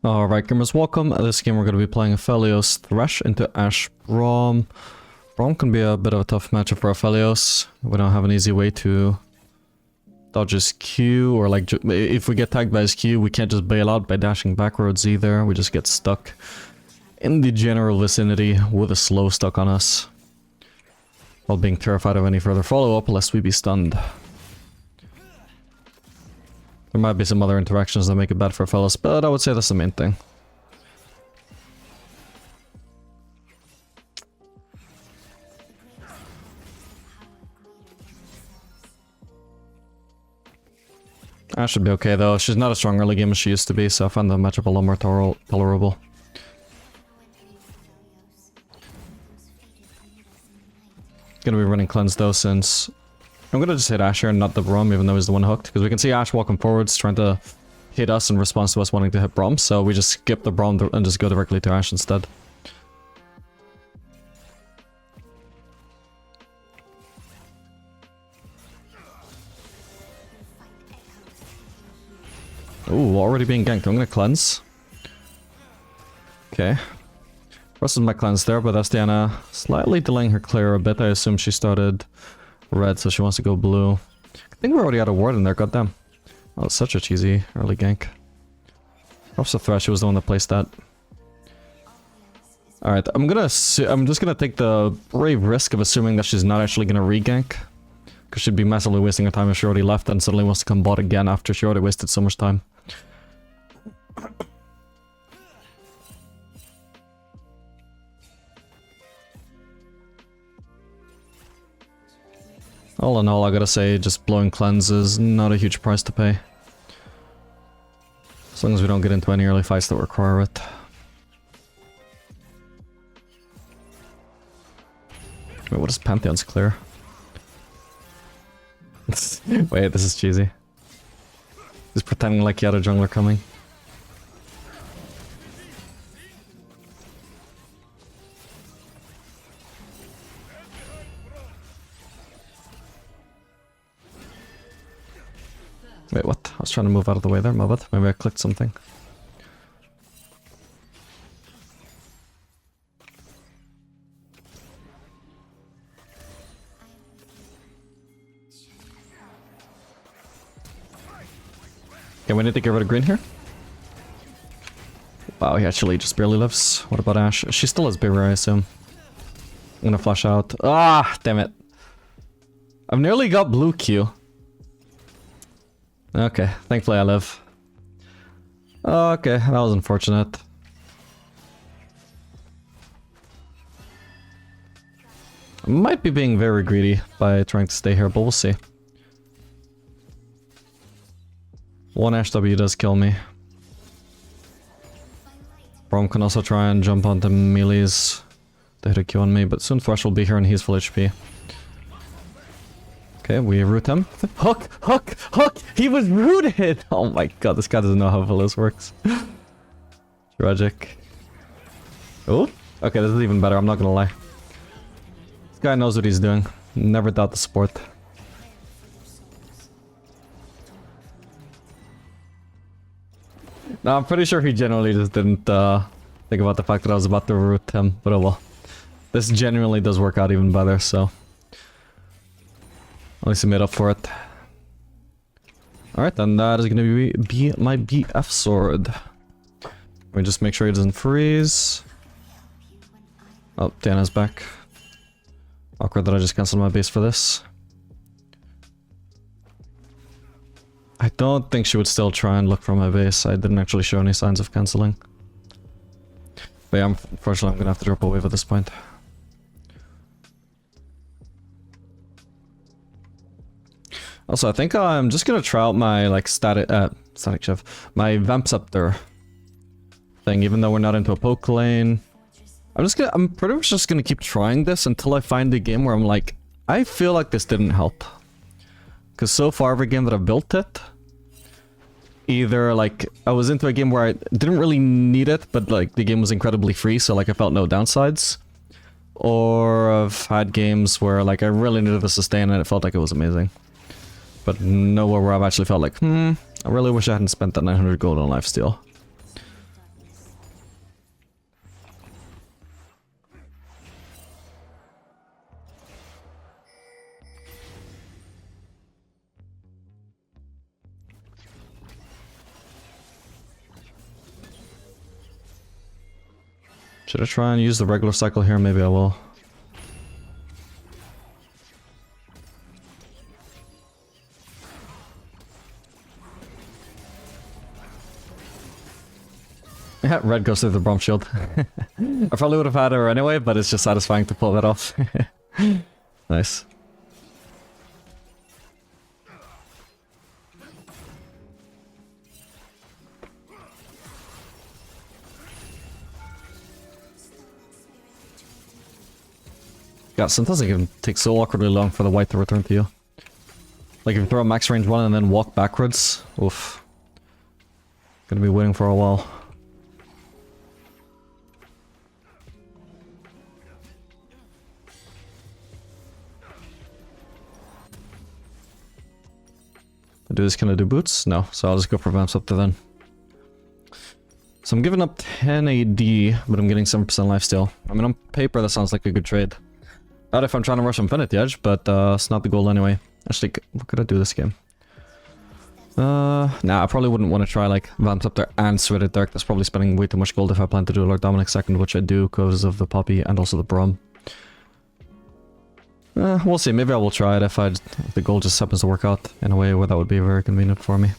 Alright gamers, welcome. This game we're going to be playing Aphelios Thresh into Ashe Braum. Braum can be a bit of a tough matchup for Aphelios. We don't have an easy way to dodge his Q, or like if we get tagged by his Q, we can't just bail out by dashing backwards either. We just get stuck in the general vicinity with a slow stuck on us, while being terrified of any further follow-up lest we be stunned. There might be some other interactions that make it bad for Aphelios, but I would say that's the main thing. Ashe should be okay though. She's not as strong early game as she used to be, so I find the matchup a lot more tolerable. Gonna be running cleanse though, since I'm gonna just hit Ashe here and not the Braum, even though he's the one hooked, because we can see Ashe walking forwards trying to hit us in response to us wanting to hit Braum, so we just skip the Braum and just go directly to Ashe instead. Ooh, already being ganked. I'm gonna cleanse. Okay. Rest of my cleanse there, but that's Diana slightly delaying her clear a bit. I assume she started red, so she wants to go blue. I think we're already out of ward in there, goddamn. Oh, it's such a cheesy early gank. Perhaps the Thresh was the one that placed that. Alright, I'm just gonna take the brave risk of assuming that she's not actually gonna re-gank. Because she'd be massively wasting her time if she already left and suddenly wants to come bot again after she already wasted so much time. All in all, I gotta say, just blowing cleanse is not a huge price to pay. As long as we don't get into any early fights that require it. Wait, what is Pantheon's clear? Wait, this is cheesy. He's pretending like he had a jungler coming. Wait, what? I was trying to move out of the way there, my bad. Maybe I clicked something. Okay, we need to get rid of green here. Wow, he actually just barely lives. What about Ashe? She still has barrier, I assume. I'm gonna flash out. Ah, damn it. I've nearly got blue Q. Okay, thankfully I live. Okay, that was unfortunate. I might be being very greedy by trying to stay here, but we'll see. One Ashe W does kill me. Braum can also try and jump onto melees to hit a Q on me, but soon Thresh will be here and he's full HP. Okay, we root him. Hook! Hook! Hook! He was rooted! Oh my god, this guy doesn't know how Aphelios works. Tragic. Oh? Okay, this is even better, I'm not gonna lie. This guy knows what he's doing. Never doubt the sport. No, I'm pretty sure he genuinely just didn't think about the fact that I was about to root him, but oh well. This genuinely does work out even better, so... At least he made up for it. Alright, then that is gonna be my BF sword. Let me just make sure he doesn't freeze. Oh, Diana's back. Awkward that I just cancelled my base for this. I don't think she would still try and look for my base. I didn't actually show any signs of cancelling. But yeah, unfortunately I'm gonna have to drop a wave at this point. Also, I think I'm just gonna try out my like static chef, my Vamp Scepter thing, even though we're not into a poke lane. I'm pretty much just gonna keep trying this until I find a game where I'm like, I feel like this didn't help. Because so far every game that I've built it, either like I was into a game where I didn't really need it, but like the game was incredibly free, so like I felt no downsides. Or I've had games where like I really needed the sustain and it felt like it was amazing. But nowhere where I've actually felt like, I really wish I hadn't spent that 900 gold on lifesteal. Should I try and use the regular cycle here? Maybe I will. Yeah, red goes through the Braum shield. I probably would have had her anyway, but it's just satisfying to pull that off. Nice. God, sometimes it can take so awkwardly long for the white to return to you. Like if you throw a max range one and then walk backwards, oof. Gonna be waiting for a while. Do this, can I do boots? No, so I'll just go for Vamps up to then. So I'm giving up 10 AD, but I'm getting 7% lifesteal. I mean, on paper that sounds like a good trade. Not if I'm trying to rush Infinity Edge, but it's not the goal anyway. Actually, what could I do this game? Nah, I probably wouldn't want to try like Vamps up there and Sweated Dark. That's probably spending way too much gold if I plan to do Lord Dominic second, which I do because of the Poppy and also the Braum. We'll see. Maybe I will try it if the goal just happens to work out in a way where that would be very convenient for me.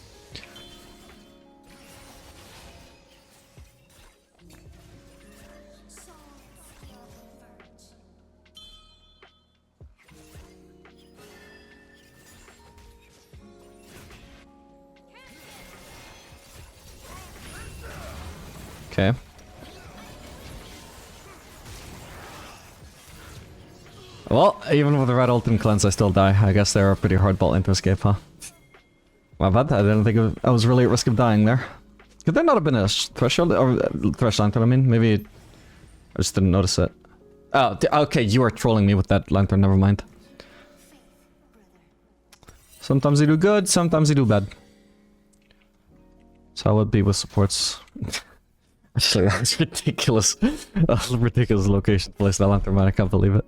Okay. Well, even with the red ult and cleanse, I still die. I guess they're a pretty hard ball into escape, huh? My bad. I didn't think I was really at risk of dying there. Could there not have been a threshold or thresh lantern? I mean, maybe I just didn't notice it. Oh, okay. You are trolling me with that lantern. Never mind. Sometimes you do good, sometimes you do bad. So I would be with supports. Actually, that's ridiculous. Ridiculous location to place that lantern, man. I can't believe it.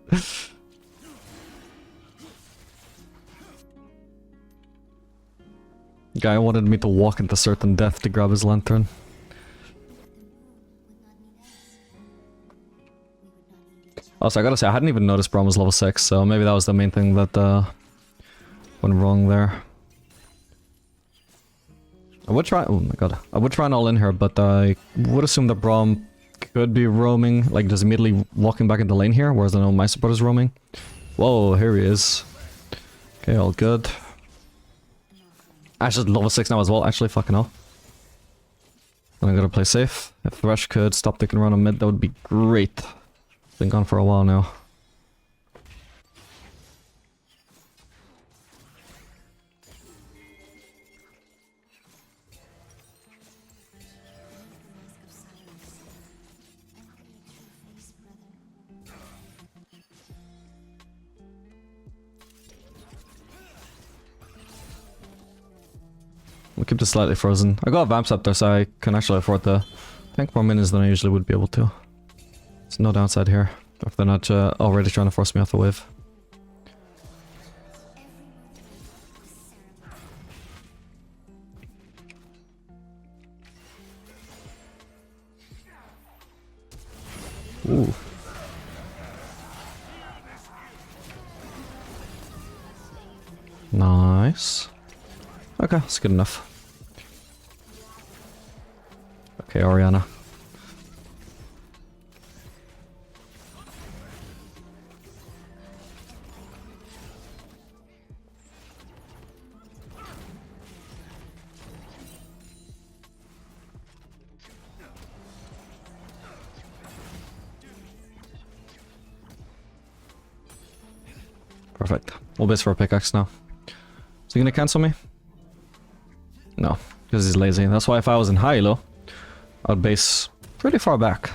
Guy wanted me to walk into certain death to grab his lantern. Also, I gotta say, I hadn't even noticed Braum was level 6, so maybe that was the main thing that went wrong there. I would try, oh my god, I would try an all in here, but I would assume that Braum could be roaming, like just immediately walking back into lane here, whereas I know my support is roaming. Whoa, here he is. Okay, all good. Actually, level 6 now as well, actually, fucking hell. And I'm gonna play safe. If Thresh could stop taking around on mid, that would be great. Been gone for a while now. We'll keep this slightly frozen. I got Vamps up there, so I can actually afford to tank more minions than I usually would be able to. There's no downside here, if they're not already trying to force me off the wave. Ooh. Nice. Okay, that's good enough. Okay, Oriana. Perfect. We'll base for a pickaxe now. Is he gonna cancel me? No, because he's lazy. That's why if I was in high-low, I'd base pretty far back.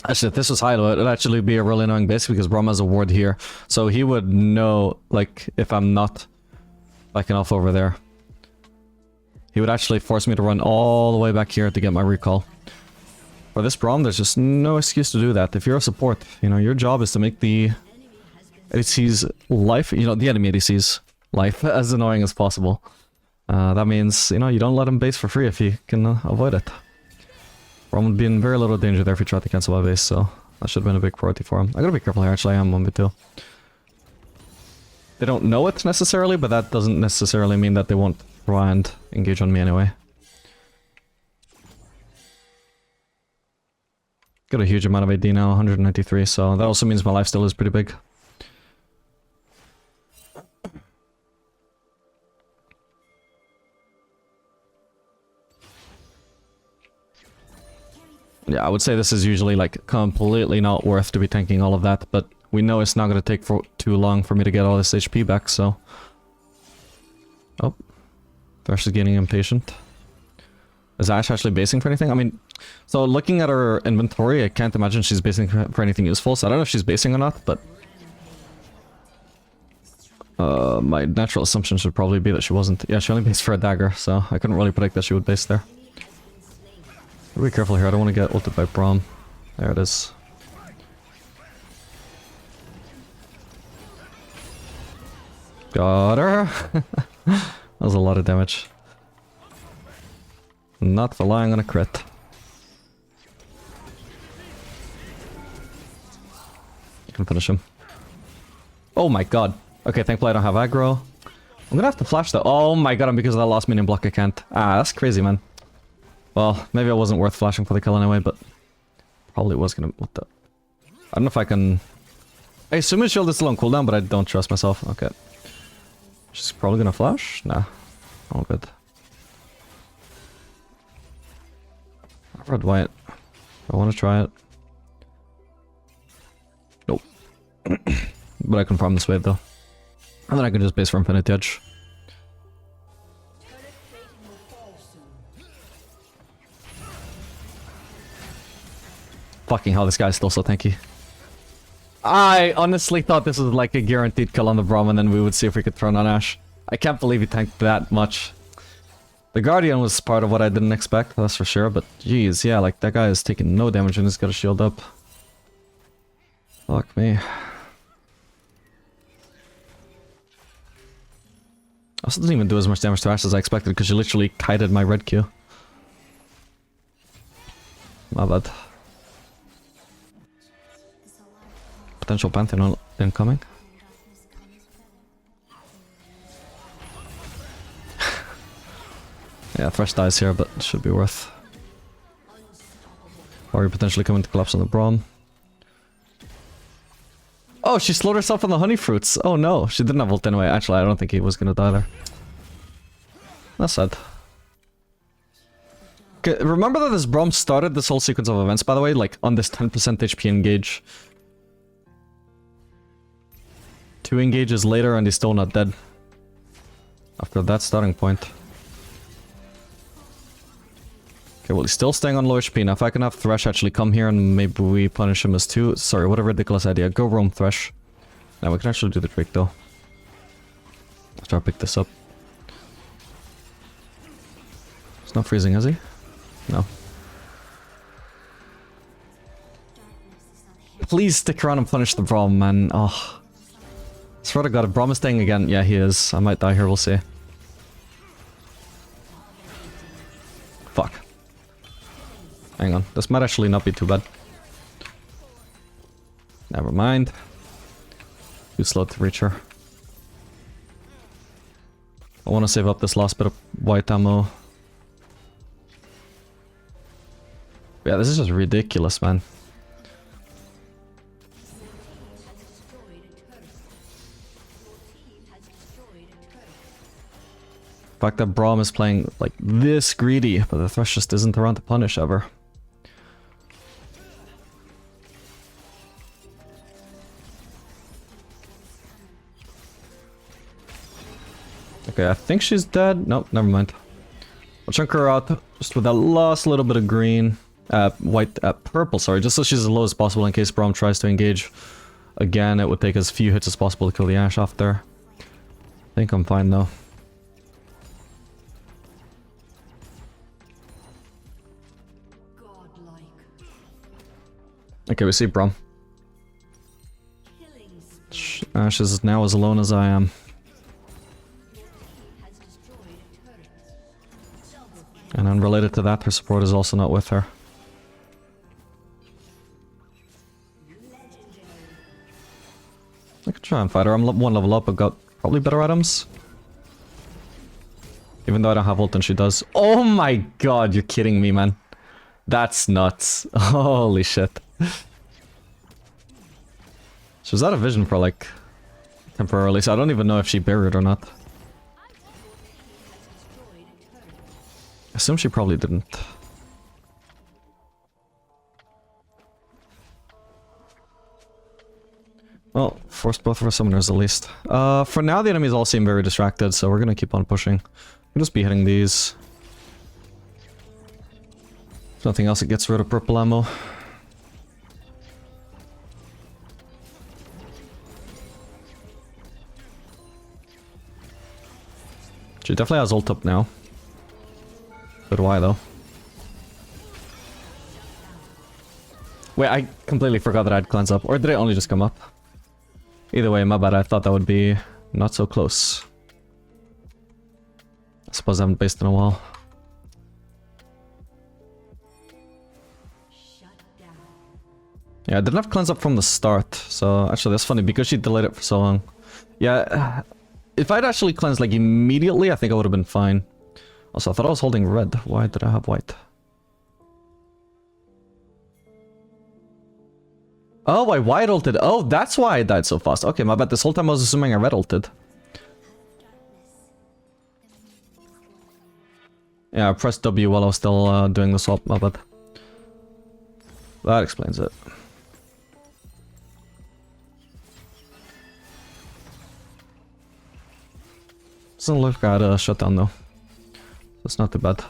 Actually, if this was high-low, it'd actually be a really annoying base because Braum has a ward here. So he would know, like, if I'm not backing off over there. He would actually force me to run all the way back here to get my recall. For this Braum, there's just no excuse to do that. If you're a support, you know, your job is to make the ADC's life, you know, the enemy ADC's life as annoying as possible. That means, you know, you don't let him base for free if you can avoid it. Braum would be in very little danger there if he tried to cancel my base, so that should have been a big priority for him. I gotta be careful here, actually, I am 1v2. They don't know it necessarily, but that doesn't necessarily mean that they won't try and engage on me anyway. Got a huge amount of AD now, 193, so that also means my life still is pretty big. Yeah, I would say this is usually like completely not worth to be tanking all of that, but we know it's not going to take for too long for me to get all this HP back, so... Oh. Thresh is getting impatient. Is Ashe actually basing for anything? I mean, so looking at her inventory, I can't imagine she's basing for anything useful, so I don't know if she's basing or not, but... my natural assumption should probably be that she wasn't. Yeah, she only based for a dagger, so I couldn't really predict that she would base there. Be careful here, I don't want to get ulted by Braum. There it is. Got her! That was a lot of damage. Not relying on a crit. You can finish him. Oh my god. Okay, thankfully I don't have aggro. I'm gonna have to flash though. Oh my god, and because of that last minion block I can't. Ah, that's crazy, man. Well, maybe it wasn't worth flashing for the kill anyway, but... Probably was gonna... What the... I don't know if I can... I assume his shield is still on cooldown, but I don't trust myself. Okay. She's probably gonna flash? Nah. All good. I've read white. I want to try it. Nope. But I can farm this wave though. And then I can just base for Infinity Edge. Fucking hell, this guy's still so tanky. I honestly thought this was like a guaranteed kill on the Braum and then we would see if we could turn on Ashe. I can't believe he tanked that much. The Guardian was part of what I didn't expect, that's for sure, but jeez, yeah, like that guy is taking no damage and he's got a shield up. Fuck me. I also didn't even do as much damage to Ashe as I expected because she literally kited my red Q. My bad. Potential Pantheon incoming. Yeah, Thresh dies here, but it should be worth. Or you're potentially coming to collapse on the Braum. Oh, she slowed herself on the honey fruits. Oh no, she didn't have ult anyway. Actually, I don't think he was gonna die there. That's sad. Okay, remember that this Braum started this whole sequence of events, by the way, like on this 10% HP engage. 2 engages later and he's still not dead. After that starting point. Okay, well he's still staying on low HP. Now if I can have Thresh actually come here and maybe we punish him as 2. Sorry, what a ridiculous idea. Go roam Thresh. Now we can actually do the Drake though. After I pick this up. He's not freezing, is he? No. Please stick around and punish the Braum, man. Oh. I swear to god, if Braum is staying again, yeah he is. I might die here, we'll see. Fuck. Hang on, this might actually not be too bad. Never mind. Too slow to reach her. I want to save up this last bit of white ammo. Yeah, this is just ridiculous, man. The fact that Braum is playing like this greedy, but the Thresh just isn't around to punish ever. Okay, I think she's dead. Nope, never mind. I'll chunk her out just with that last little bit of green. Purple, sorry, just so she's as low as possible in case Braum tries to engage. Again, it would take as few hits as possible to kill the Ashe off there. I think I'm fine though. Okay, we see Braum. Ashe is now as alone as I am. And unrelated to that, her support is also not with her. I could try and fight her. I'm one level up, I've got probably better items. Even though I don't have ult and she does. Oh my god, you're kidding me, man. That's nuts. Holy shit. She was out of vision for like temporarily, so I don't even know if she buried or not. I assume she probably didn't. Well, force both of our summoners at least. For now the enemies all seem very distracted, so we're gonna keep on pushing. We'll just be hitting these. If nothing else, it gets rid of purple ammo. She definitely has ult up now. But why though? Wait, I completely forgot that I had cleanse up. Or did it only just come up? Either way, my bad. I thought that would be not so close. I suppose I haven't based in a while. Yeah, I didn't have cleanse up from the start. So actually that's funny because she delayed it for so long. Yeah, if I'd actually cleansed like immediately, I think I would have been fine. Also, I thought I was holding red. Why did I have white? Oh, I white ulted. Oh, that's why I died so fast. Okay, my bad. This whole time I was assuming I red ulted. Yeah, I pressed W while I was still doing the swap. My bad. That explains it. Doesn't look like I had a shutdown though. That's not too bad.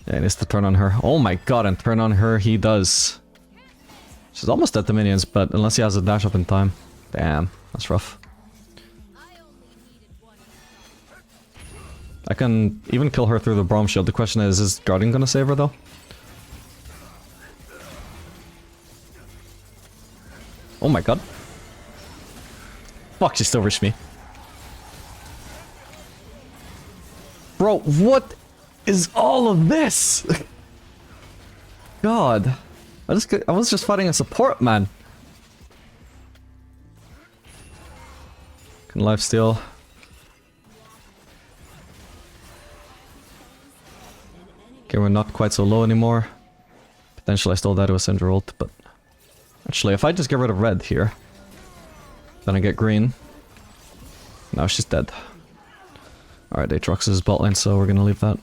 Yeah, he needs to turn on her. Oh my god, and turn on her he does. She's almost at the minions, but unless he has a dash up in time. Damn, that's rough. I can even kill her through the Braum shield. The question is Guardian gonna save her though? Oh my god. Fuck, she still reached me. Bro, what is all of this? God. I was just fighting a support, man. Can lifesteal. Okay, we're not quite so low anymore. Potentially I still die to a Cinder ult, but... Actually, if I just get rid of red here, then I get green. Now she's dead. Alright, Aatrox is bot lane, so we're gonna leave that.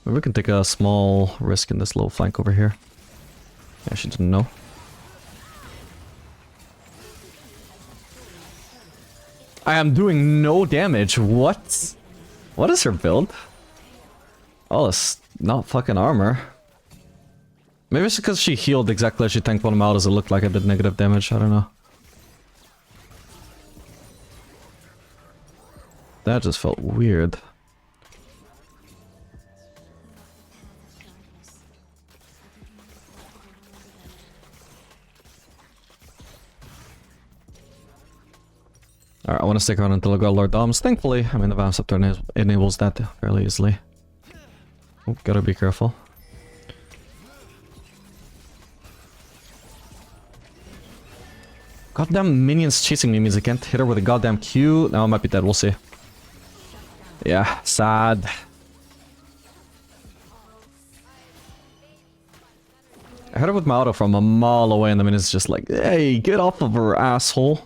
Maybe we can take a small risk in this low flank over here. Yeah, she didn't know. I am doing no damage. What? What is her build? Oh, it's not fucking armor. Maybe it's because she healed exactly as she tanked one of them out as it looked like I did negative damage. I don't know. That just felt weird. Alright, I want to stick around until I got Lord Doms. Thankfully, I mean the Vamp Scepter enables that fairly easily. Oh, gotta be careful. Goddamn minions chasing me means I can't hit her with a goddamn Q. Now I might be dead, we'll see. Yeah, sad. I hit her with my auto from a mile away and the minions just like, hey, get off of her, asshole.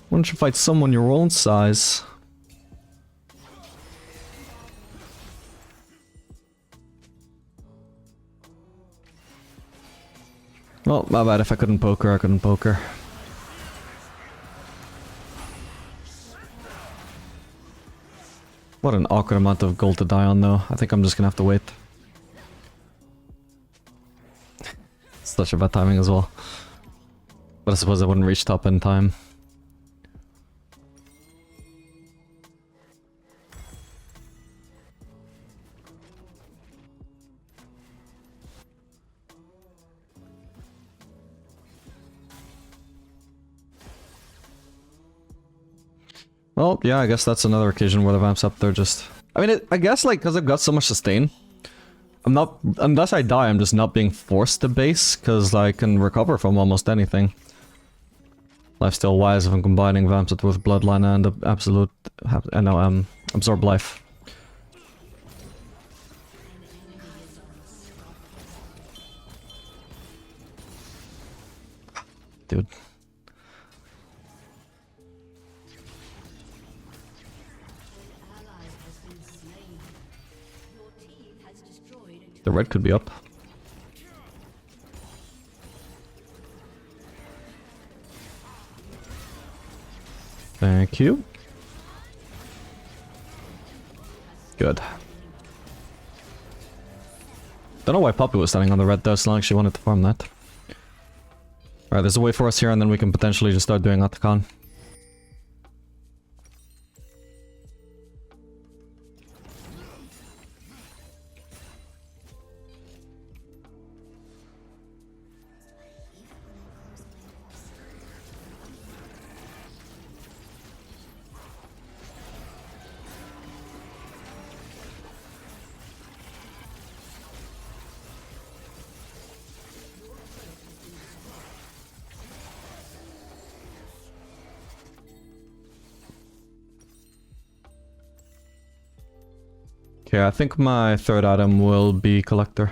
Why don't you fight someone your own size? Well, my bad. If I couldn't poke her, I couldn't poke her. What an awkward amount of gold to die on, though. I think I'm just gonna have to wait. Such a bad timing as well. But I suppose I wouldn't reach top in time. Well, yeah, I guess that's another occasion where the Vamps up there just... I mean, I guess, like, because I've got so much sustain, I'm not, unless I die, I'm just not being forced to base, because I can recover from almost anything. Lifesteal wise, if I'm combining Vamps with Bloodline and Absolute, Absorb Life. Dude. The red could be up. Thank you. Good. Don't know why Poppy was standing on the red though, as long as she wanted to farm that. Alright, there's a way for us here and then we can potentially just start doing Atakan. Okay, I think my third item will be Collector.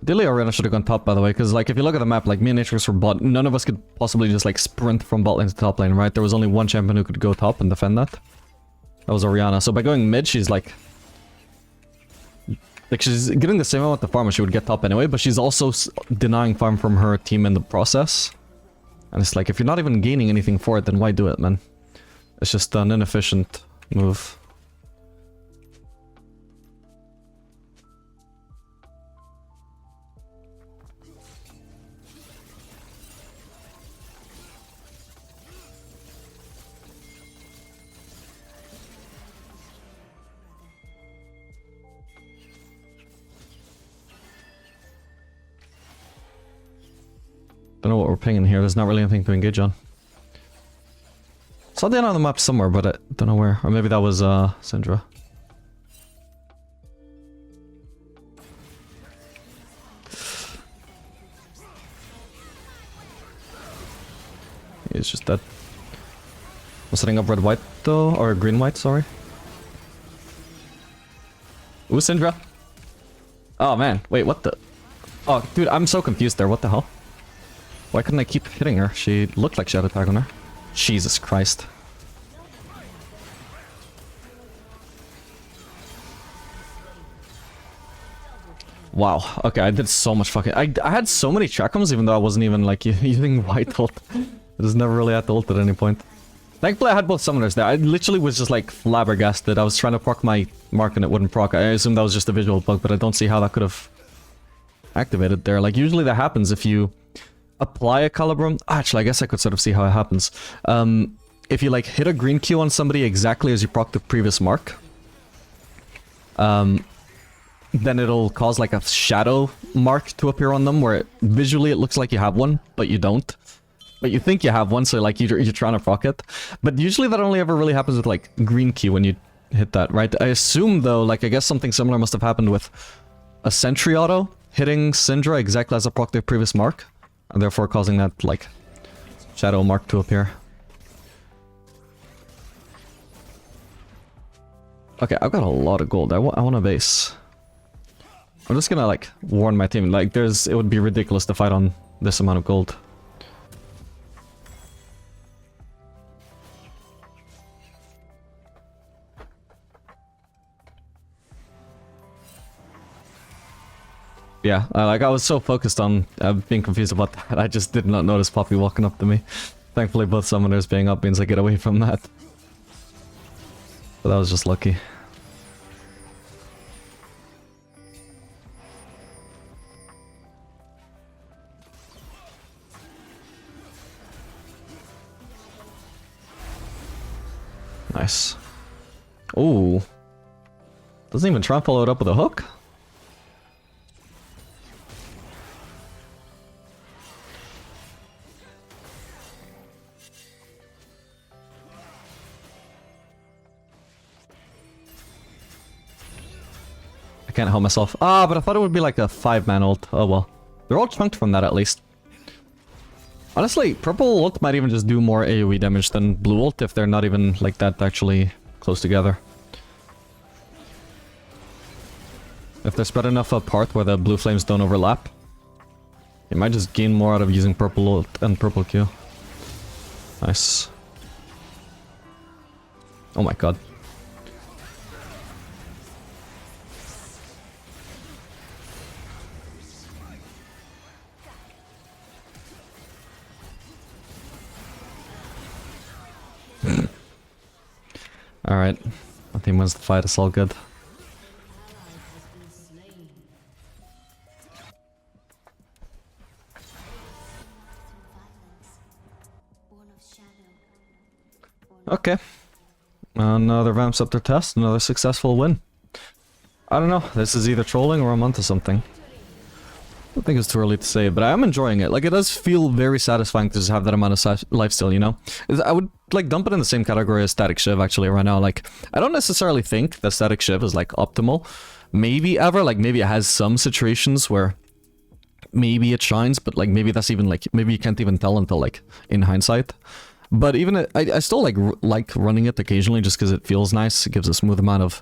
Ideally, Arena should have gone top, by the way, because like if you look at the map, like me and Atrix were bot, none of us could possibly just like sprint from bot lane to top lane, right? There was only one champion who could go top and defend that. That was Orianna. So by going mid, she's like she's getting the same amount of farm as she would get top anyway, but she's also denying farm from her team in the process. And it's like, if you're not even gaining anything for it, then why do it, man? It's just an inefficient move. Don't know what we're pinging here, there's not really anything to engage on. Saw the end on the map somewhere, but I don't know where. Or maybe that was Syndra. It's just that. I'm setting up red-white though, or green-white, sorry. Ooh, Syndra. Oh man, wait, what the? Oh, dude, I'm so confused there, what the hell? Why couldn't I keep hitting her? She looked like she had a tag on her. Jesus Christ. Wow, okay, I did so much fucking... I had so many Chakrams even though I wasn't even like using white ult. I just never really had to ult at any point. Thankfully I had both summoners there. I literally was just like flabbergasted. I was trying to proc my mark and it wouldn't proc. I assume that was just a visual bug, but I don't see how that could have activated there. Like usually that happens if you apply a Calibrum. Actually, I guess I could sort of see how it happens. If you like hit a green Q on somebody exactly as you proc the previous mark, then it'll cause like a shadow mark to appear on them where visually it looks like you have one, but you don't. But you think you have one, so like you're trying to proc it. But usually that only ever really happens with like green Q when you hit that, right? I assume though, like I guess something similar must have happened with a Sentry auto hitting Syndra exactly as a proc their previous mark. And therefore causing that, like, shadow mark to appear. Okay, I've got a lot of gold. I want a base. I'm just gonna, like, warn my team. Like, it would be ridiculous to fight on this amount of gold. Yeah, like I was so focused on being confused about that, I just did not notice Poppy walking up to me. Thankfully both summoners being up means I get away from that. But that was just lucky. Nice. Ooh. Doesn't even try and follow it up with a hook? can't help myself. Ah, but I thought it would be like a 5-man ult. Oh well. They're all chunked from that at least. Honestly, purple ult might even just do more AoE damage than blue ult if they're not even like that actually close together. If they're spread enough apart where the blue flames don't overlap, you might just gain more out of using purple ult and purple Q. Nice. Oh my god. Alright. My team wins the fight, it's all good. Okay. Another Vamps up their test, another successful win. I don't know, this is either trolling or I'm onto something. I think it's too early to say, but I am enjoying it. Like, it does feel very satisfying to just have that amount of lifesteal, you know? I would, like, dump it in the same category as Static Shiv, actually, right now. Like, I don't necessarily think that Static Shiv is, like, optimal. Maybe ever, like, maybe it has some situations where maybe it shines, but, like, maybe that's even, like, maybe you can't even tell until, like, in hindsight. But even, I still, like running it occasionally just because it feels nice. It gives a smooth amount of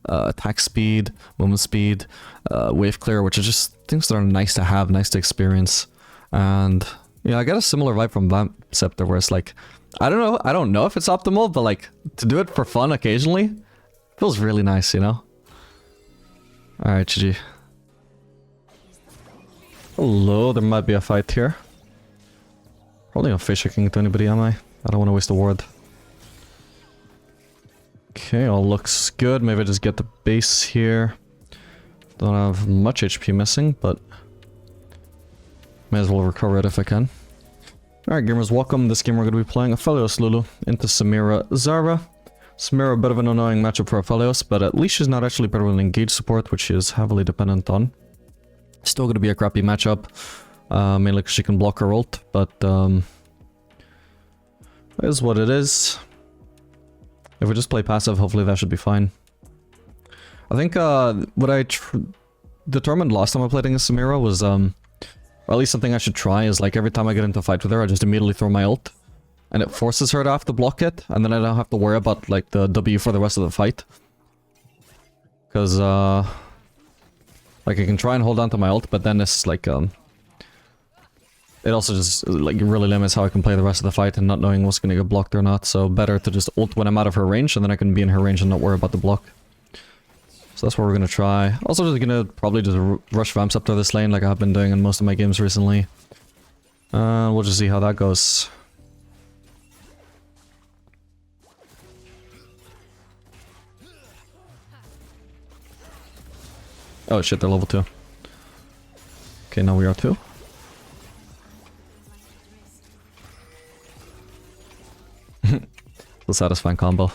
attack speed, movement speed, wave clear, which are just things that are nice to have, nice to experience. And yeah, I get a similar vibe from Vamp Scepter where it's like, I don't know if it's optimal, but like to do it for fun occasionally feels really nice, you know? Alright, GG. Hello, there might be a fight here. Probably not face checking to anybody, am I? I don't want to waste a ward. Okay, all looks good. Maybe I just get the base here. Don't have much HP missing, but may as well recover it if I can. Alright, gamers, welcome. This game we're going to be playing Aphelios Lulu into Samira Zara. Samira, a bit of an annoying matchup for Aphelios, but at least she's not actually better than engage support, which she is heavily dependent on. Still going to be a crappy matchup. Mainly because she can block her ult, but it is what it is. If we just play passive, hopefully that should be fine. I think what I determined last time I played against Samira was, or at least something I should try, is like every time I get into a fight with her, I just immediately throw my ult. And it forces her to have to block it, and then I don't have to worry about like the W for the rest of the fight. Because, like I can try and hold on to my ult, but then it's like, it also just, like, really limits how I can play the rest of the fight and not knowing what's gonna get blocked or not, so better to just ult when I'm out of her range, and then I can be in her range and not worry about the block. So that's what we're gonna try. Also just gonna probably just rush Vamps up to this lane like I've been doing in most of my games recently. We'll just see how that goes. Oh shit, they're level 2. Okay, now we are 2. The satisfying combo.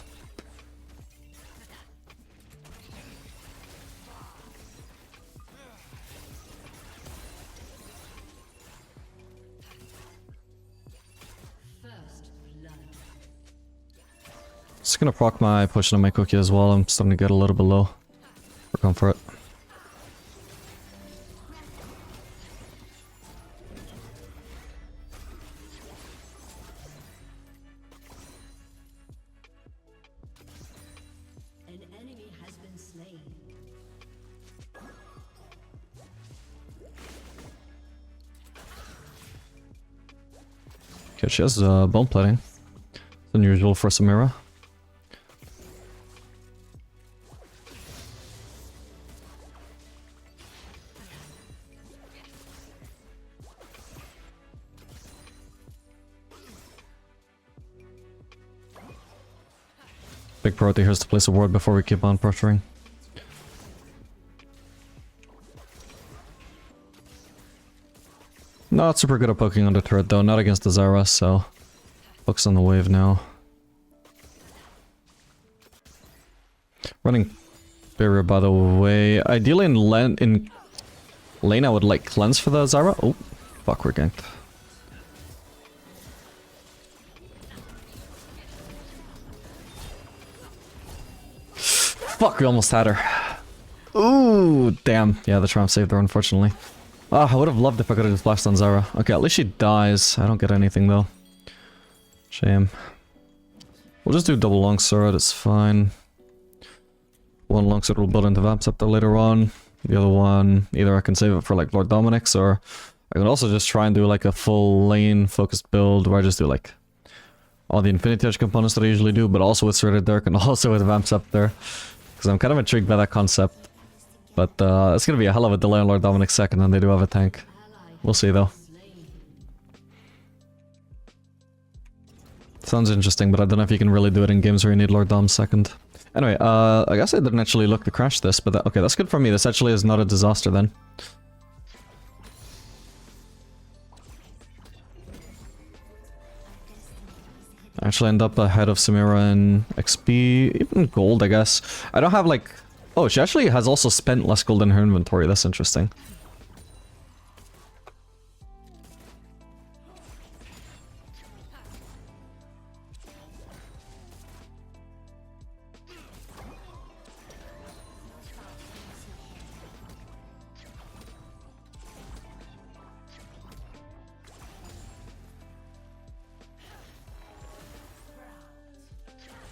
Just gonna proc my push on my cookie as well. I'm starting to get a little bit low. We're going for it. Okay, she has bone plating. It's unusual for Samira. Big priority here is to place a ward before we keep on pressuring. Not super good at poking on the turret though, not against the Zara, so focus on the wave now. Running barrier by the way. Ideally in lane I would like cleanse for the Zara. Oh, fuck, we're ganked. Fuck, we almost had her. Ooh, damn. Yeah, the Tramp saved her, unfortunately. Ah, I would have loved if I could have just flashed on Zara. Okay, at least she dies. I don't get anything, though. Shame. We'll just do double longsword, it's fine. One longsword will build into Vamsceptor later on. The other one, either I can save it for like Lord Dominic's, or I can also just try and do like a full lane focused build where I just do like all the Infinity Edge components that I usually do, but also with Sword of Dirk and also with Vamsceptor. Because I'm kind of intrigued by that concept. But it's gonna be a hell of a delay on Lord Dominic's second, and they do have a tank. We'll see though. Sounds interesting, but I don't know if you can really do it in games where you need Lord Dom's second. Anyway, I guess I didn't actually look to crash this, but okay, that's good for me. This actually is not a disaster then. I actually end up ahead of Samira in XP, even gold, I guess. I don't have like... Oh, she actually has also spent less gold in her inventory. That's interesting.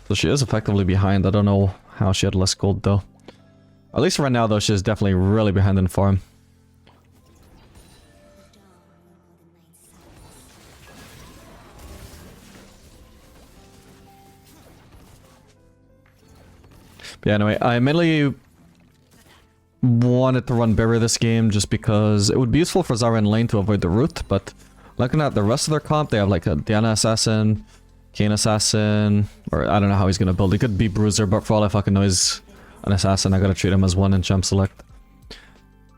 So she is effectively behind. I don't know how she had less gold though. At least right now though, she's definitely really behind in farm. But yeah, anyway, I mainly wanted to run Barrier this game just because it would be useful for Zara in lane to avoid the root, but looking at the rest of their comp, they have like a Diana Assassin, Kane Assassin, or I don't know how he's gonna build. He could be Bruiser, but for all I fucking know he's an Assassin. I gotta treat him as one in Champ Select.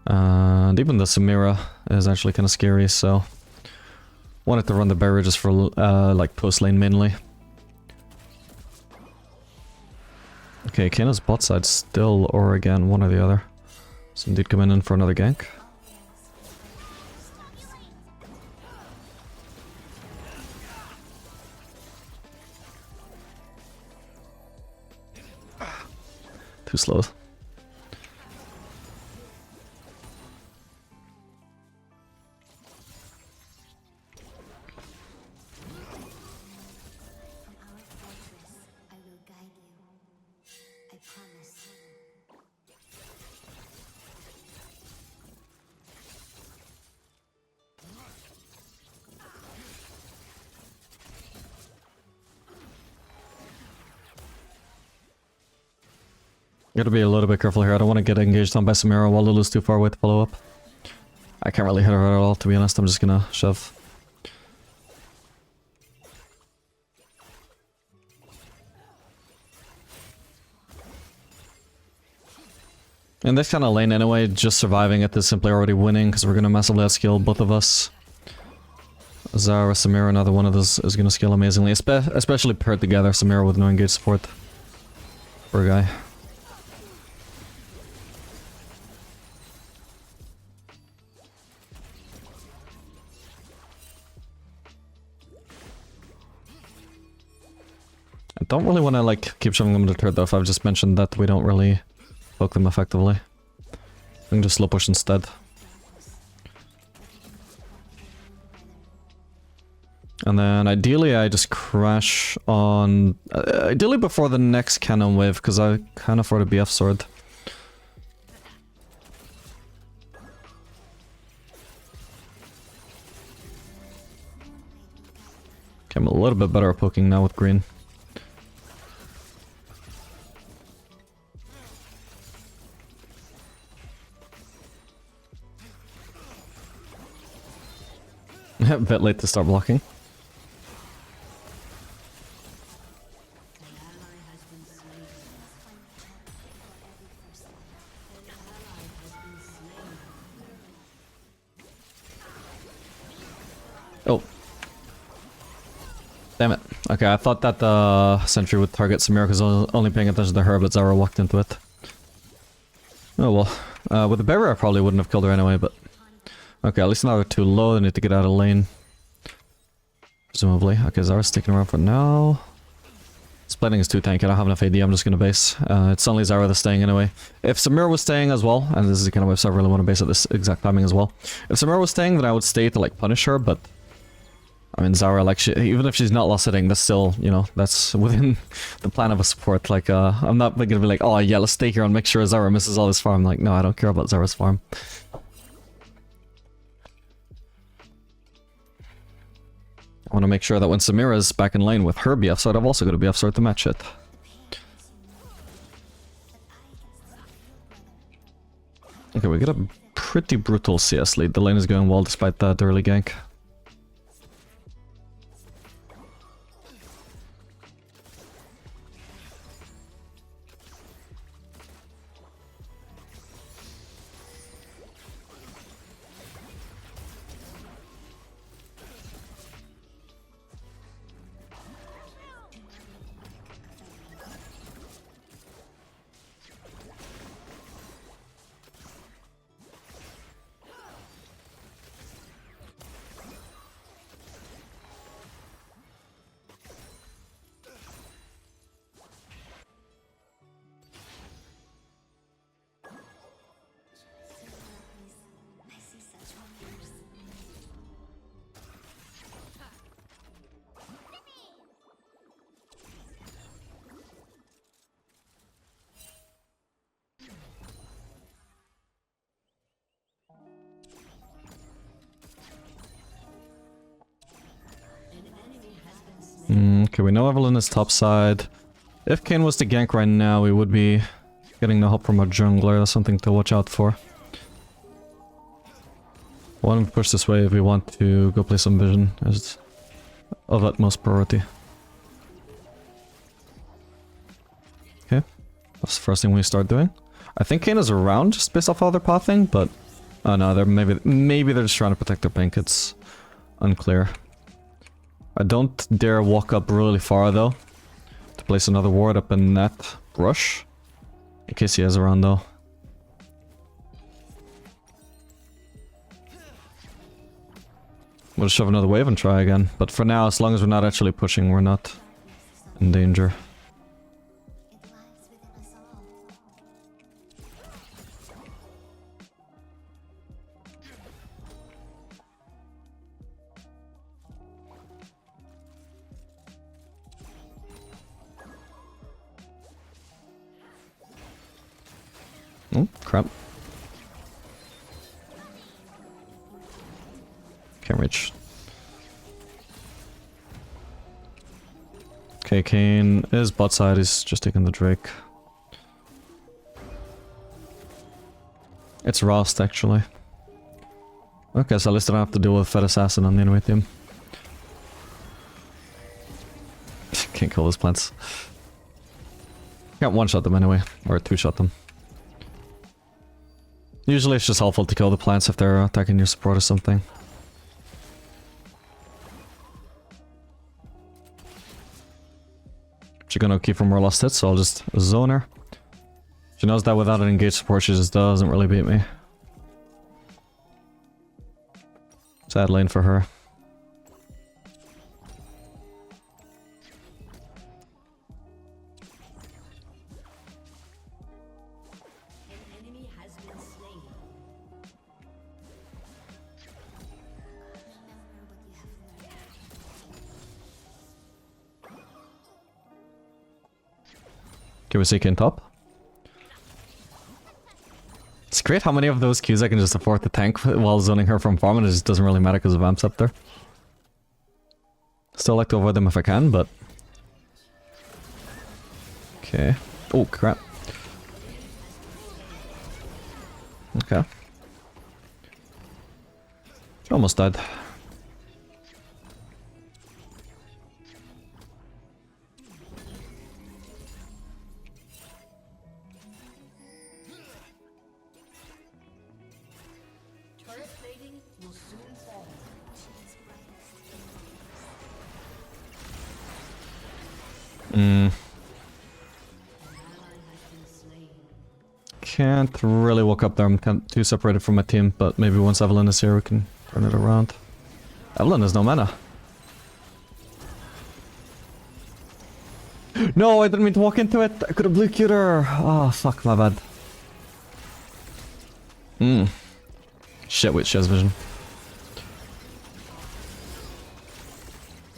And even the Samira is actually kind of scary, so... Wanted to run the Barrier just for like post lane mainly. Okay, Kane's bot side still Oregon, one or the other. So indeed coming in for another gank. Too slow. Gotta be a little bit careful here. I don't want to get engaged on by Samira while Lulu's too far away to follow up. I can't really hit her at all, to be honest. I'm just gonna shove. In this kind of lane anyway, just surviving it is simply already winning because we're gonna massively outskill both of us. Zara, Samira, another one of those is gonna scale amazingly, especially paired together. Samira with no engaged support. Poor guy. I don't really want to like keep shoving them to turret though if I've just mentioned that we don't really poke them effectively. I can just slow push instead. And then ideally I just crash on... ideally before the next cannon wave because I can't afford a BF sword. Okay, I'm a little bit better at poking now with green. A bit late to start blocking. Oh. Damn it. Okay, I thought that the sentry would target Samira because I was only paying attention to her, but Zara walked into it. Oh well. With the barrier I probably wouldn't have killed her anyway, but... Okay, at least now they're too low, they need to get out of lane. Presumably. Okay, Zara's sticking around for now. Splitting is too tanky, I don't have enough AD, I'm just gonna base. It's only Zara that's staying anyway. If Samira was staying as well, and this is the kind of website I really want to base at this exact timing as well. If Samira was staying, then I would stay to like punish her, but... I mean, Zara, like, even if she's not lost hitting, that's still, you know, that's within the plan of a support. Like, I'm not gonna be like, oh yeah, let's stay here and make sure Zara misses all this farm. Like, no, I don't care about Zara's farm. I want to make sure that when Samira's back in lane with her BF sword, I've also got a BF sword to match it. Okay, we got a pretty brutal CS lead. The lane is going well despite that early gank. Okay, we know Evelyn is top side. If Kayn was to gank right now, we would be getting no help from our jungler. That's something to watch out for. Why don't we push this way if we want to go play some vision as of utmost priority. Okay, that's the first thing we start doing. I think Kayn is around just based off how they're pathing, but oh no, they're maybe they're just trying to protect their pink. It's unclear. I don't dare walk up really far though to place another ward up in that brush in case he is around though. We'll shove another wave and try again, but for now, as long as we're not actually pushing, we're not in danger. Oh, crap. Can't reach. Okay, Kayn is bot side, he's just taking the Drake. It's Rost, actually. Okay, so at least I don't have to deal with Fed Assassin on the enemy team. Can't kill those plants. Can't one-shot them anyway, or two-shot them. Usually it's just helpful to kill the plants if they're attacking your support or something. She's gonna keep from more lost hits, so I'll just zone her. She knows that without an engaged support she just doesn't really beat me. Sad lane for her. Okay, we see Kayn top. It's great how many of those Qs I can just afford to tank while zoning her from farm, and it just doesn't really matter because of Vamp's up there. Still like to avoid them if I can, but... Okay. Oh, crap. Okay. She almost died. Can't really walk up there, I'm too separated from my team, but maybe once Evelyn is here we can turn it around. Evelyn has no mana. No, I didn't mean to walk into it. I could have blue cued her. Oh, fuck, my bad. Shit, wait, she has vision.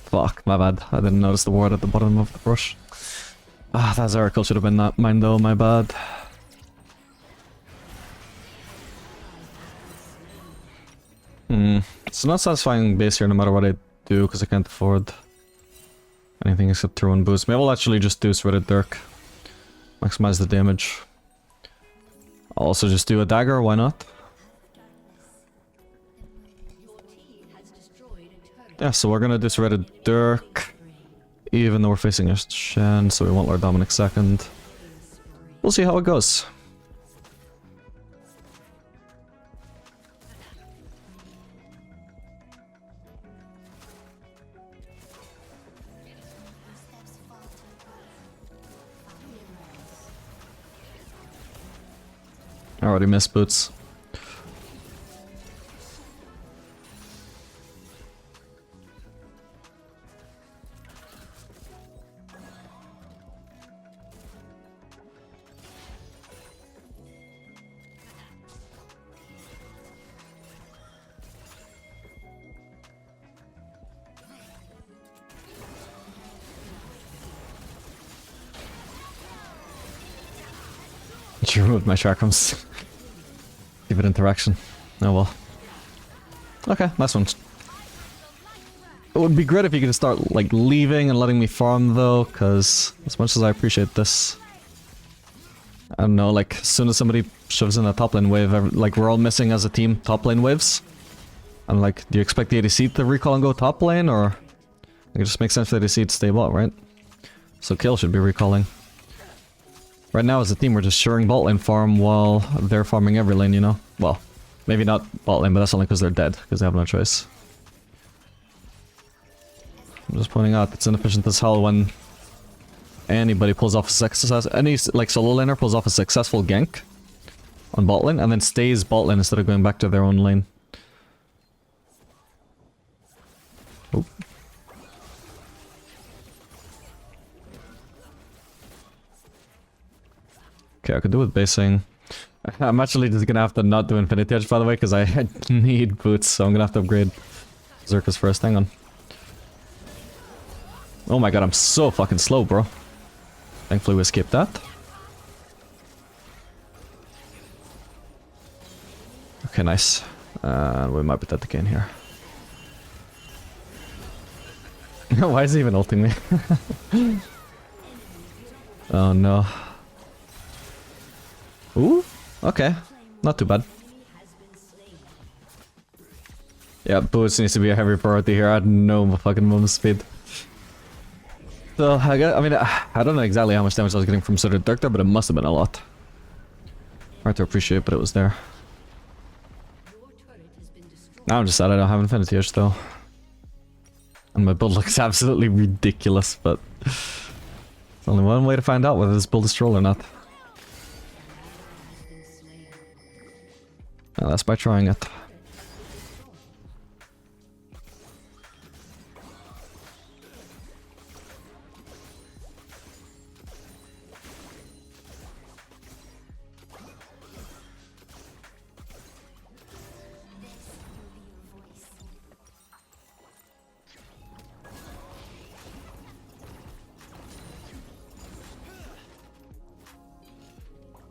Fuck, my bad. I didn't notice the ward at the bottom of the brush. Ah, that Oracle should have been that mine though, my bad. It's not satisfying base here no matter what I do, because I can't afford anything except throw and boost. Maybe I'll actually just do Threaded Dirk. Maximize the damage. I'll also just do a dagger, why not? Yeah, so we're gonna do Threaded Dirk. Even though we're facing a Shen, so we won't Lord Dominic second. We'll see how it goes. I already missed boots. She removed my chakrams. Give it interaction. Oh well. Okay, nice one. It would be great if you could start like leaving and letting me farm though, because as much as I appreciate this, I don't know, like as soon as somebody shoves in a top lane wave, like we're all missing as a team top lane waves. And like, do you expect the ADC to recall and go top lane, or like, it just makes sense for the ADC to stay bot, right? So Kill should be recalling. Right now as a team we're just sharing bot lane farm while they're farming every lane, you know? Well, maybe not bot lane, but that's only because they're dead, because they have no choice. I'm just pointing out it's inefficient as hell when anybody pulls off a success, any like solo laner pulls off a successful gank on bot lane and then stays bot lane instead of going back to their own lane. Oop. Okay, I could do with basing. I'm actually just gonna have to not do Infinity Edge, by the way, because I need boots, so I'm gonna have to upgrade Zerka's first. Hang on. Oh my god, I'm so fucking slow, bro. Thankfully we escaped that. Okay, nice. We might be dead again here. Why is he even ulting me? Oh no. Ooh, okay. Not too bad. Yeah, boots needs to be a heavy priority here. I had no fucking movement speed. So, I don't know exactly how much damage I was getting from Threaded Dirk there, but it must have been a lot. Hard to appreciate, but it was there. Now I'm just sad I don't have Infinity Edge though. And my build looks absolutely ridiculous, but there's only one way to find out whether this build is troll or not. And that's by trying it.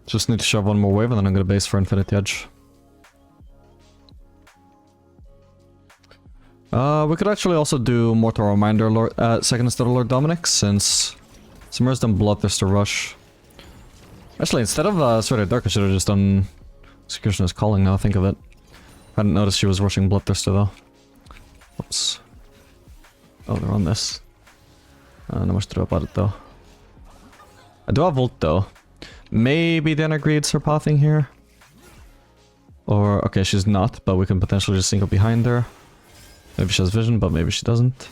Just need to shove one more wave and then I'm gonna base for Infinity Edge. We could actually also do Mortal Reminder second instead of Lord Dominic, since Samira's done Bloodthirster Rush. Actually, instead of Threaded Dirk, I should have just done Executioner's Calling, now I think of it. I hadn't noticed she was rushing Bloodthirster though. Oops. Oh, they're on this. Not much to do about it though. I do have ult though. Maybe then agreed her pathing here. Or, okay, she's not, but we can potentially just sync up behind her. Maybe she has vision, but maybe she doesn't.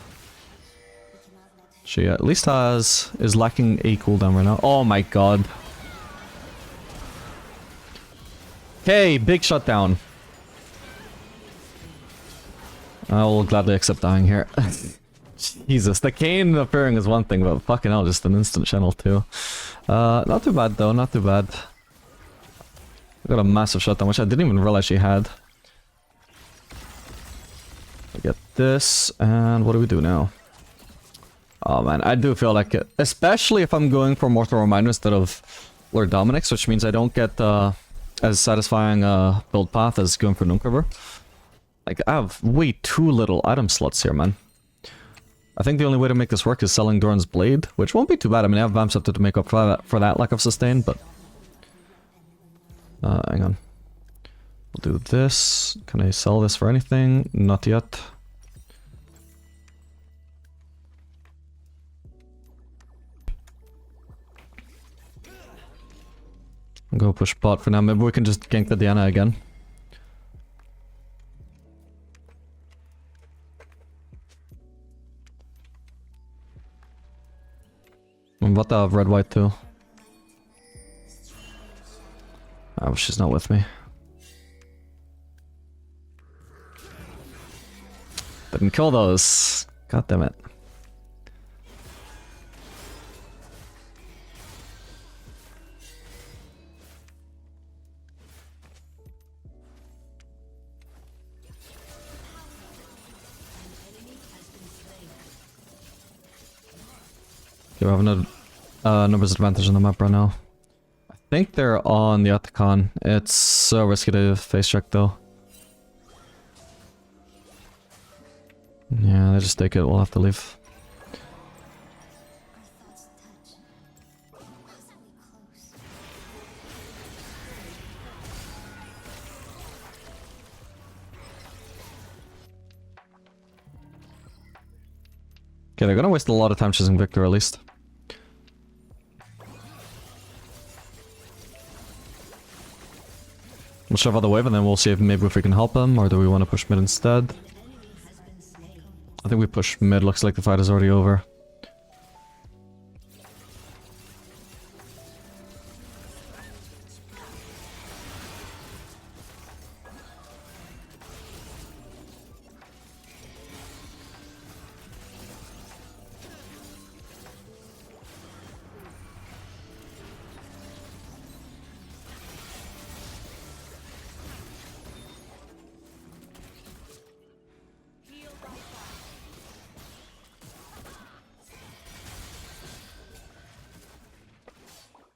She at least is lacking a cooldown right now. Oh my god. Okay, big shutdown. I will gladly accept dying here. Jesus, the cane appearing is one thing, but fucking hell, just an instant channel too. Not too bad though, not too bad. I got a massive shutdown, which I didn't even realize she had. I get this, and what do we do now? Oh man, I do feel like it, especially if I'm going for Mortal Reminder instead of Lord Dominic's, which means I don't get as satisfying build path as going for Nunkriver. Like, I have way too little item slots here, man. I think the only way to make this work is selling Doran's Blade, which won't be too bad. I mean, I have Vamps up to make up for that lack of sustain, but... hang on. We'll do this. Can I sell this for anything? Not yet. I'll go push bot for now. Maybe we can just gank the Diana again. And what the red-white too? Oh, she's not with me. Didn't kill those. God damn it. Okay, we have another numbers advantage on the map right now. I think they're on the Atacon. It's so risky to face check though. Yeah, they just take it, we'll have to leave. Okay, they're gonna waste a lot of time chasing Victor at least. We'll shove out the wave and then we'll see if maybe if we can help him, or do we want to push mid instead? I think we push mid, looks like the fight is already over.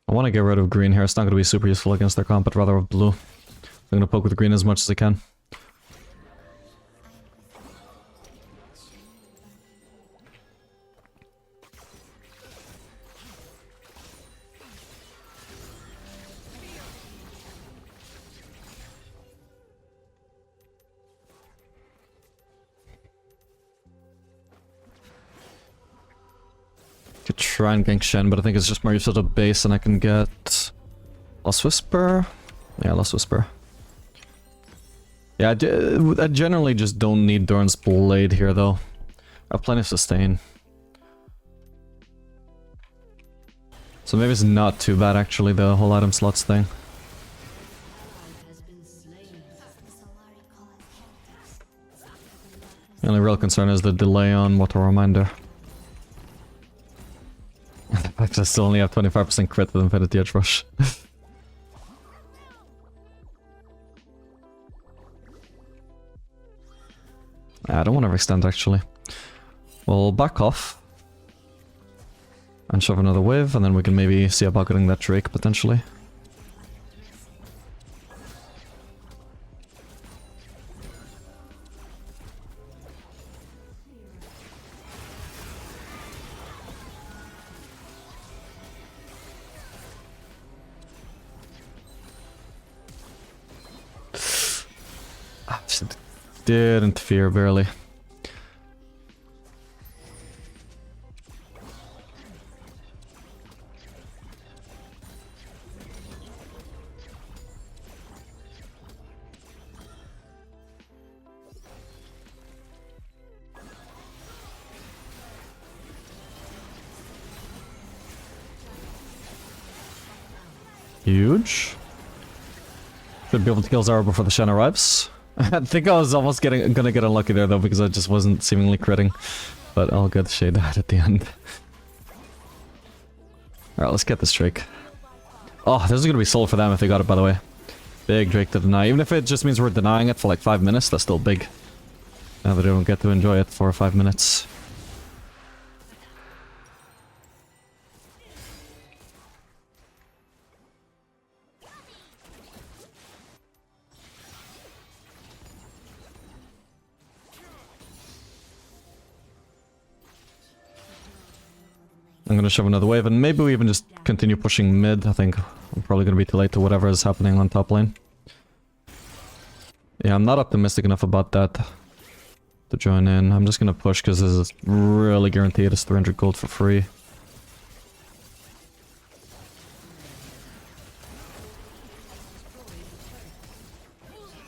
I want to get rid of green here, it's not going to be super useful against their comp, but rather with blue. I'm going to poke with green as much as I can. Could try and gank Shen, but I think it's just more useful to base and I can get... Lost Whisper? Yeah, Lost Whisper. Yeah, I generally just don't need Doran's Blade here though. I have plenty of sustain. So maybe it's not too bad actually, the whole item slots thing. The only real concern is the delay on Mortal Reminder. The fact that I still only have 25% crit with Infinity Edge Rush. I don't want to extend actually. We'll back off. And shove another wave, and then we can maybe see about getting that Drake potentially. Didn't fear barely. Huge. Should be able to kill Zara before the Shen arrives. I think I was almost gonna get unlucky there though, because I just wasn't seemingly critting. but all good. Shay died at the end. Alright, let's get this Drake. Oh, this is gonna be sold for them if they got it, by the way. Big Drake to deny. Even if it just means we're denying it for like 5 minutes, that's still big. Now that they don't get to enjoy it for 5 minutes. I'm gonna shove another wave, and maybe we even just continue pushing mid. I think I'm probably gonna be too late to whatever is happening on top lane. Yeah, I'm not optimistic enough about that to join in. I'm just gonna push because this is really guaranteed. It's 300 gold for free.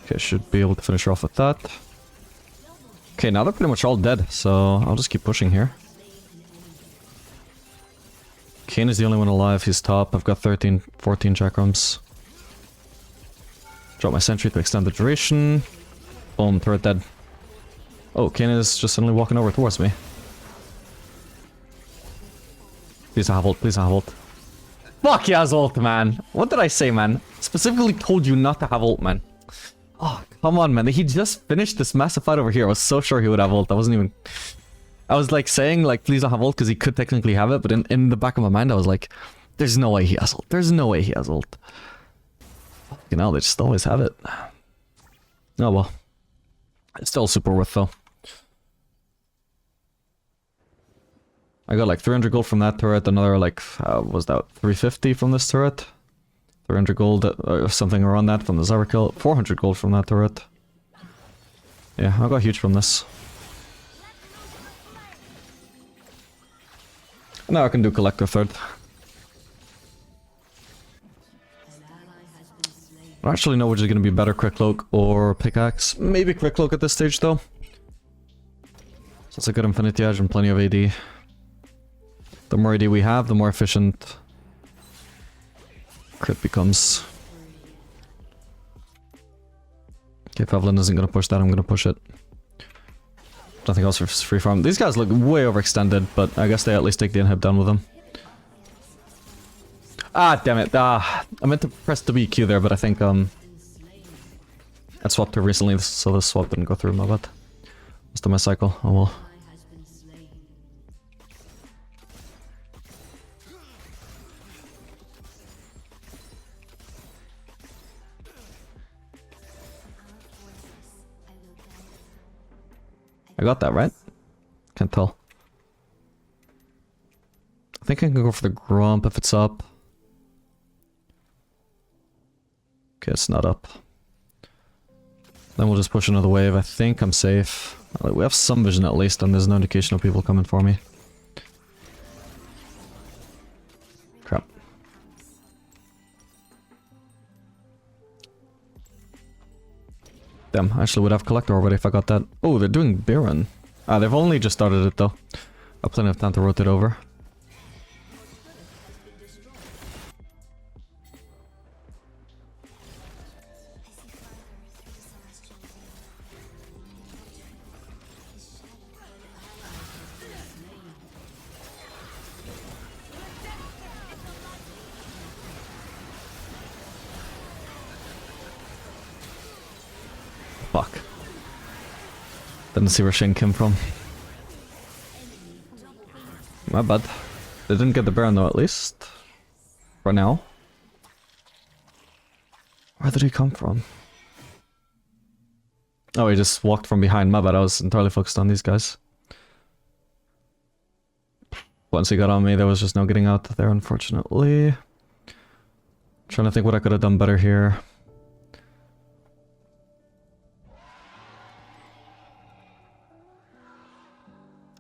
Okay, should be able to finish her off with that. Okay, now they're pretty much all dead, so I'll just keep pushing here. Kane is the only one alive, he's top. I've got 14 chakrams. Drop my sentry to extend the duration. Boom, turret dead. Oh, Kane is just suddenly walking over towards me. Please don't have ult, please don't have ult. Fuck, he has ult, man. What did I say, man? Specifically told you not to have ult, man. Oh, come on, man. He just finished this massive fight over here. I was so sure he would have ult. I wasn't even... I was like saying, like, please don't have ult because he could technically have it, but in the back of my mind I was like, there's no way he has ult. There's no way he has ult. You know, they just always have it. Oh well. It's still super worth though. I got like 300 gold from that turret, another like, was that 350 from this turret? 300 gold, or something around that from the Zyra kill. 400 gold from that turret. Yeah, I got huge from this. Now I can do Collector third. I don't actually know which is going to be better, Quick Cloak or Pickaxe. Maybe Quick Cloak at this stage though. So it's a good Infinity Edge and plenty of AD. The more AD we have, the more efficient crit becomes. Okay, if Evelyn isn't going to push that, I'm going to push it. Nothing else for free farm. These guys look way overextended, but I guess they at least take the inhib down with them. Ah, damn it. I meant to press WQ there, but I think I swapped her recently, so the swap didn't go through, my bad. Must have my cycle. Oh well. I got that, right? Can't tell. I think I can go for the Grump if it's up. Okay, it's not up. Then we'll just push another wave. I think I'm safe. We have some vision at least, and there's no indication of people coming for me. Crap. Damn, I actually would have Collector already if I got that. Oh, they're doing Baron. Ah, they've only just started it though. I have plenty of time to rotate over. Fuck. Didn't see where Shane came from. My bad. They didn't get the Baron though, at least. For now. Where did he come from? Oh, he just walked from behind. My bad, I was entirely focused on these guys. Once he got on me, there was just no getting out there, unfortunately. Trying to think what I could have done better here.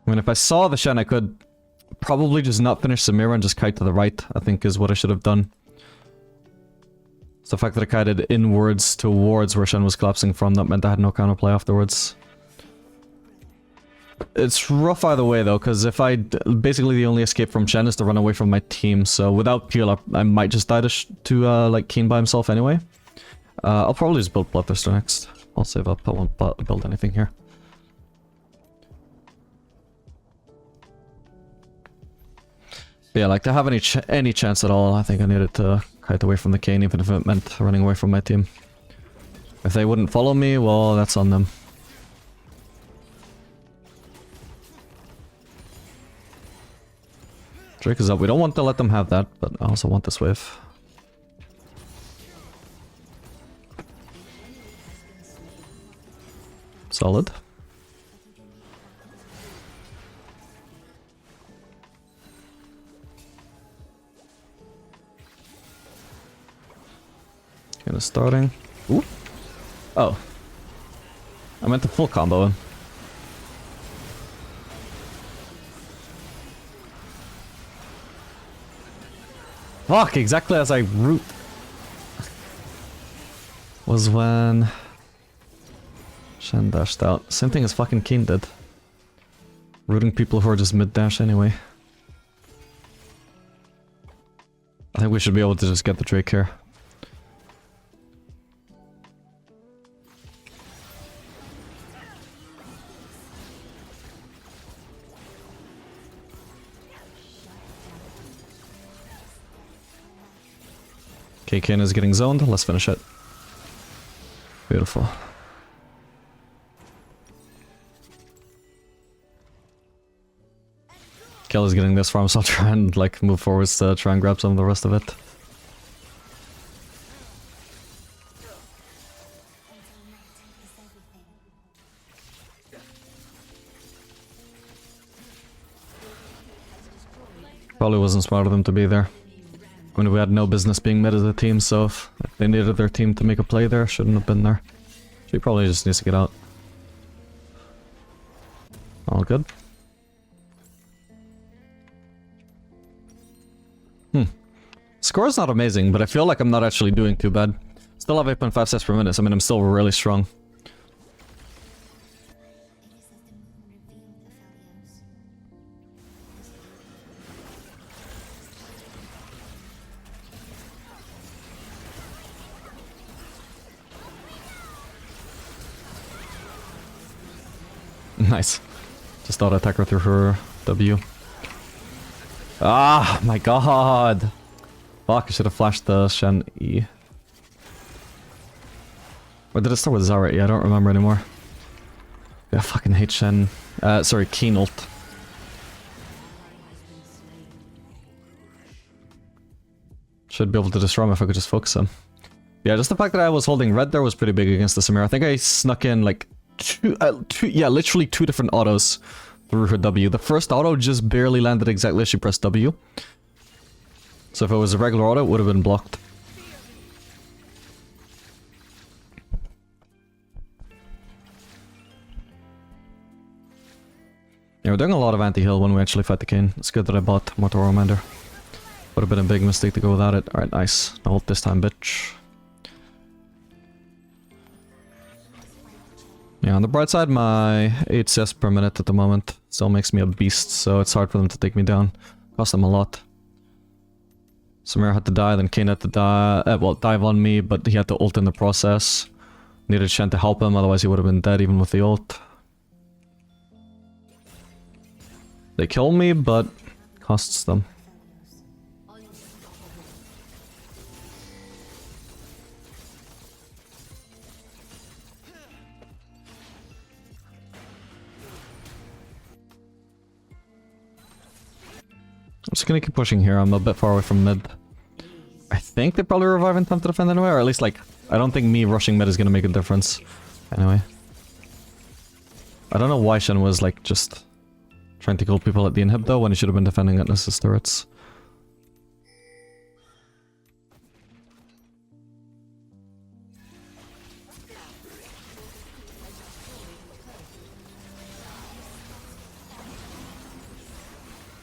I mean, if I saw the Shen, I could probably just not finish Samira and just kite to the right, I think is what I should have done. So the fact that I kited inwards towards where Shen was collapsing from, that meant I had no counterplay afterwards. It's rough either way though, because if basically the only escape from Shen is to run away from my team, so without peel I might just die to like Keen by himself anyway. I'll probably just build Bloodthirster next. I'll save up, I won't build anything here. But yeah, like to have any chance at all, I think I needed to kite away from the cane, even if it meant running away from my team. If they wouldn't follow me, well, that's on them. Drake is up. We don't want to let them have that, but I also want this wave. Solid. Kind of starting. Ooh. Oh. I meant the full combo in. Fuck, exactly as I root. Was when Shen dashed out. Same thing as fucking Keen did. Rooting people who are just mid-dash anyway. I think we should be able to just get the Drake here. Okay, Kane is getting zoned. Let's finish it. Beautiful. Kelly's getting this farm, so I'll try and like move forwards to try and grab some of the rest of it. Probably wasn't smart of them to be there. I mean, we had no business being mid as a team, so if they needed their team to make a play there, shouldn't have been there. She probably just needs to get out. All good. Score's not amazing, but I feel like I'm not actually doing too bad. Still have 8.5 sets per minute, so I mean, I'm still really strong. Nice. Just thought I'd attack her through her W. Ah, my god! Fuck, I should have flashed the Shen E. Or did it start with Zara E? I don't remember anymore. Yeah, I fucking hate Shen. Sorry, Keen ult. Should be able to destroy him if I could just focus him. Yeah, just the fact that I was holding red there was pretty big against the Samira. I think I snuck in like literally two different autos through her W. The first auto just barely landed exactly as she pressed W. So if it was a regular auto, it would have been blocked. Yeah, we're doing a lot of anti-heal when we actually fight the Kane. It's good that I bought Mortal Reminder. Would have been a big mistake to go without it. Alright, nice. No ult this time, bitch. Yeah, on the bright side, my 8 CS per minute at the moment still makes me a beast, so it's hard for them to take me down. Cost them a lot. Samir had to die, then Kane had to die, well, dive on me, but he had to ult in the process. Needed Shen to help him, otherwise he would have been dead even with the ult. They kill me, but costs them. I'm just gonna keep pushing here. I'm a bit far away from mid. I think they probably revive in time to defend anyway, or at least like, I don't think me rushing mid is gonna make a difference. Anyway. I don't know why Shen was like just trying to kill people at the inhib though, when he should have been defending at Nessus turrets.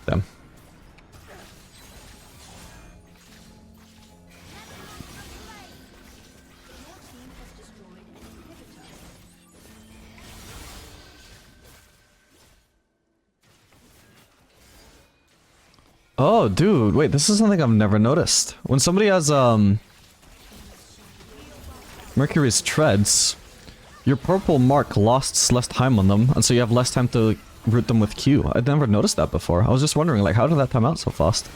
Damn. Oh, dude, wait, this is something I've never noticed. When somebody has, Mercury's treads, your purple mark lasts less time on them, and so you have less time to root them with Q. I'd never noticed that before. I was just wondering, like, how did that time out so fast?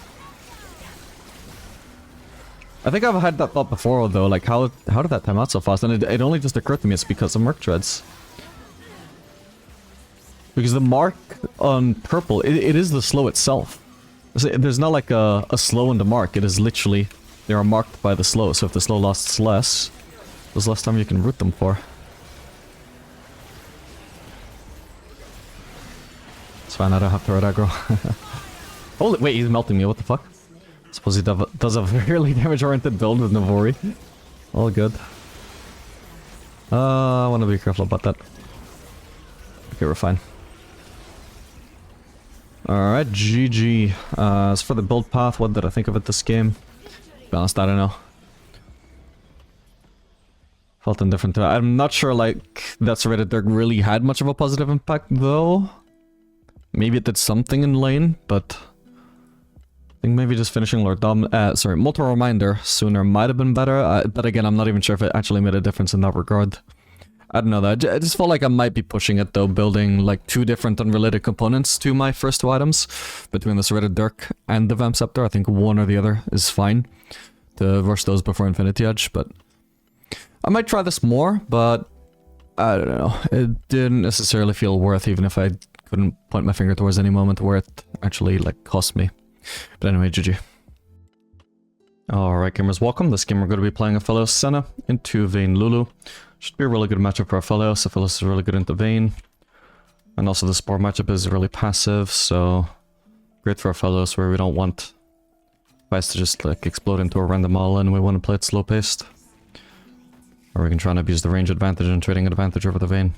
I think I've had that thought before, though, like, how did that time out so fast? And it only just occurred to me it's because of Merc Dreads. Because the mark on purple, it is the slow itself. There's not like a slow in the mark, it is literally, they are marked by the slow, so if the slow lasts less, there's less time you can root them for. It's fine, I don't have to red aggro. Holy, wait, he's melting me, what the fuck? Suppose he does a fairly damage-oriented build with Navori. All good. I want to be careful about that. Okay, we're fine. Alright, GG. As for the build path, what did I think of it this game? To be honest, I don't know. Felt indifferent to it. I'm not sure, like, that Serrated Dirk really had much of a positive impact, though. Maybe it did something in lane, but... I think maybe just finishing Lord Dom... sorry, Multiple Reminder sooner might have been better, but again, I'm not even sure if it actually made a difference in that regard. I don't know though, I just felt like I might be pushing it though, building like two different unrelated components to my first two items. Between the Serrated Dirk and the Vamp Scepter, I think one or the other is fine to rush those before Infinity Edge, but... I might try this more, but... I don't know, it didn't necessarily feel worth even if I couldn't point my finger towards any moment where it actually like cost me. But anyway, GG. Alright gamers, welcome. This game we're going to be playing Aphelios Senna into Vayne Lulu. Should be a really good matchup for Aphelios. Aphelios is really good into Vayne. And also the Spore matchup is really passive, so... great for Aphelios where we don't want fights to just like explode into a random all and we want to play it slow paced. Or we can try and abuse the range advantage and trading advantage over the Vayne.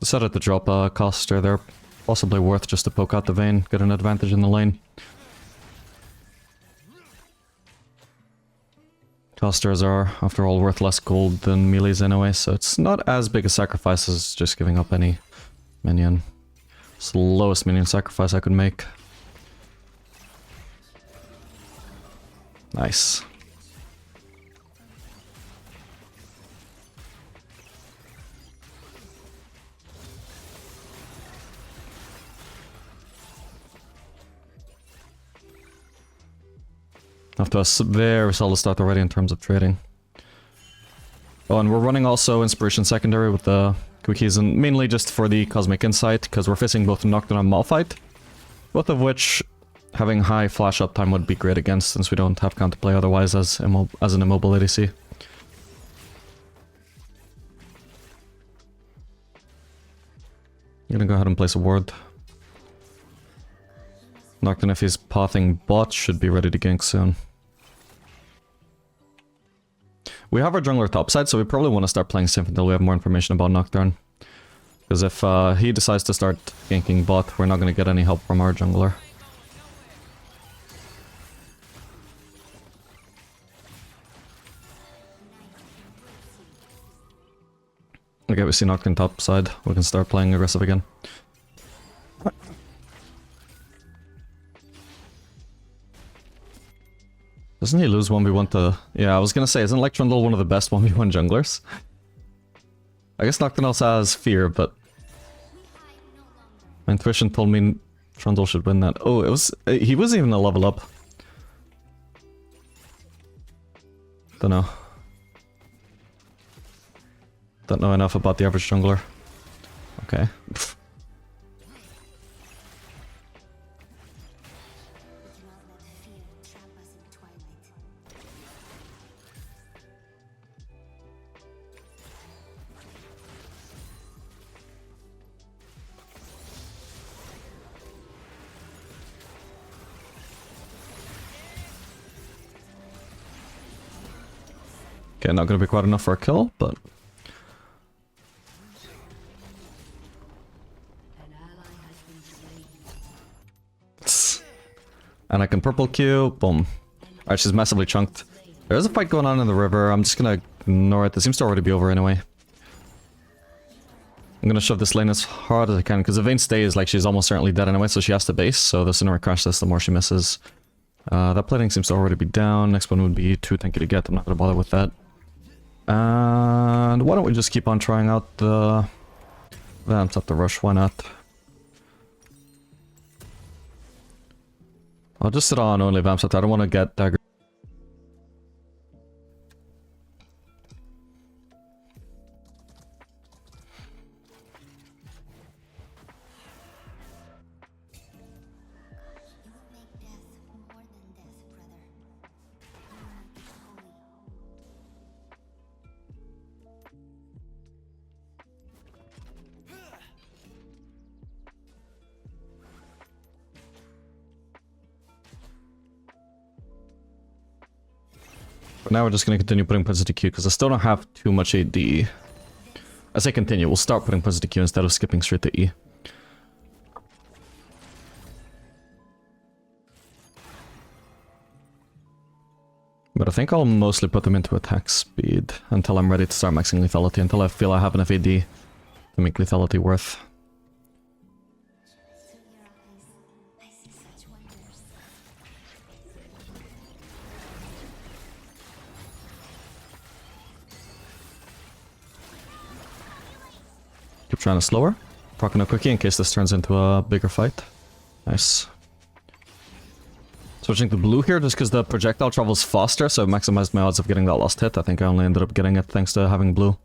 Decided to drop a caster there. Possibly worth just to poke out the Vayne, get an advantage in the lane. Casters are, after all, worth less gold than melees anyway, so it's not as big a sacrifice as just giving up any minion. It's the lowest minion sacrifice I could make. Nice. After a very solid start already in terms of trading. Oh, and we're running also Inspiration Secondary with the Quickies, and mainly just for the Cosmic Insight, because we're facing both Nocturne and Malphite. Both of which having high flash uptime would be great against, since we don't have counterplay otherwise as an immobile ADC. I'm gonna go ahead and place a ward. Nocturne, if he's pathing bot, should be ready to gank soon. We have our jungler topside, so we probably want to start playing safe until we have more information about Nocturne. Because if he decides to start ganking bot, we're not going to get any help from our jungler. Okay, we see Nocturne topside. We can start playing aggressive again. Doesn't he lose 1v1 to... Yeah, I was gonna say, isn't like Trundle one of the best 1v1 junglers? I guess Nocturne also has Fear, but... my intuition told me Trundle should win that. Oh, it was... he was even a level up. Don't know. Don't know enough about the average jungler. Okay. Okay, not gonna be quite enough for a kill, but... and I can purple Q, boom. Alright, she's massively chunked. There is a fight going on in the river. I'm just gonna ignore it. This seems to already be over anyway. I'm gonna shove this lane as hard as I can, because if Vayne stays, like, she's almost certainly dead anyway, so she has to base, so the sooner I crash this, the more she misses. That plating seems to already be down. Next one would be too tanky to get. I'm not gonna bother with that. And why don't we just keep on trying out the vamps up the rush, why not? I'll just sit on only vamps up there. I don't want to get dagger. But now we're just going to continue putting points into Q because I still don't have too much AD. I say continue, we'll start putting points into Q instead of skipping straight to E. But I think I'll mostly put them into attack speed until I'm ready to start maxing lethality, until I feel I have enough AD to make lethality worth. Keep trying to slow her. Procking a quickie in case this turns into a bigger fight. Nice. Switching to blue here just because the projectile travels faster, so I maximized my odds of getting that last hit. I think I only ended up getting it thanks to having blue.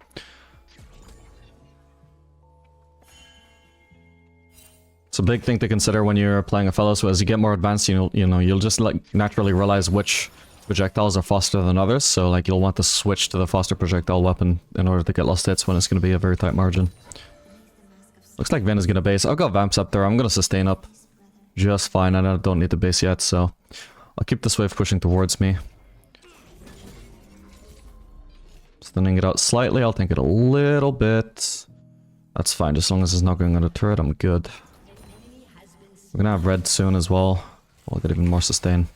It's a big thing to consider when you're playing Aphelios, so as you get more advanced, you'll just like naturally realize which projectiles are faster than others, so like you'll want to switch to the faster projectile weapon in order to get last hits when it's going to be a very tight margin. Looks like Vayne is going to base. I've got vamps up there. I'm going to sustain up just fine, and I don't need to base yet, so I'll keep this wave pushing towards me. Stunning it out slightly. I'll tank it a little bit. That's fine, just as long as it's not going on the turret, I'm good. We're going to have red soon as well. We'll get even more sustain.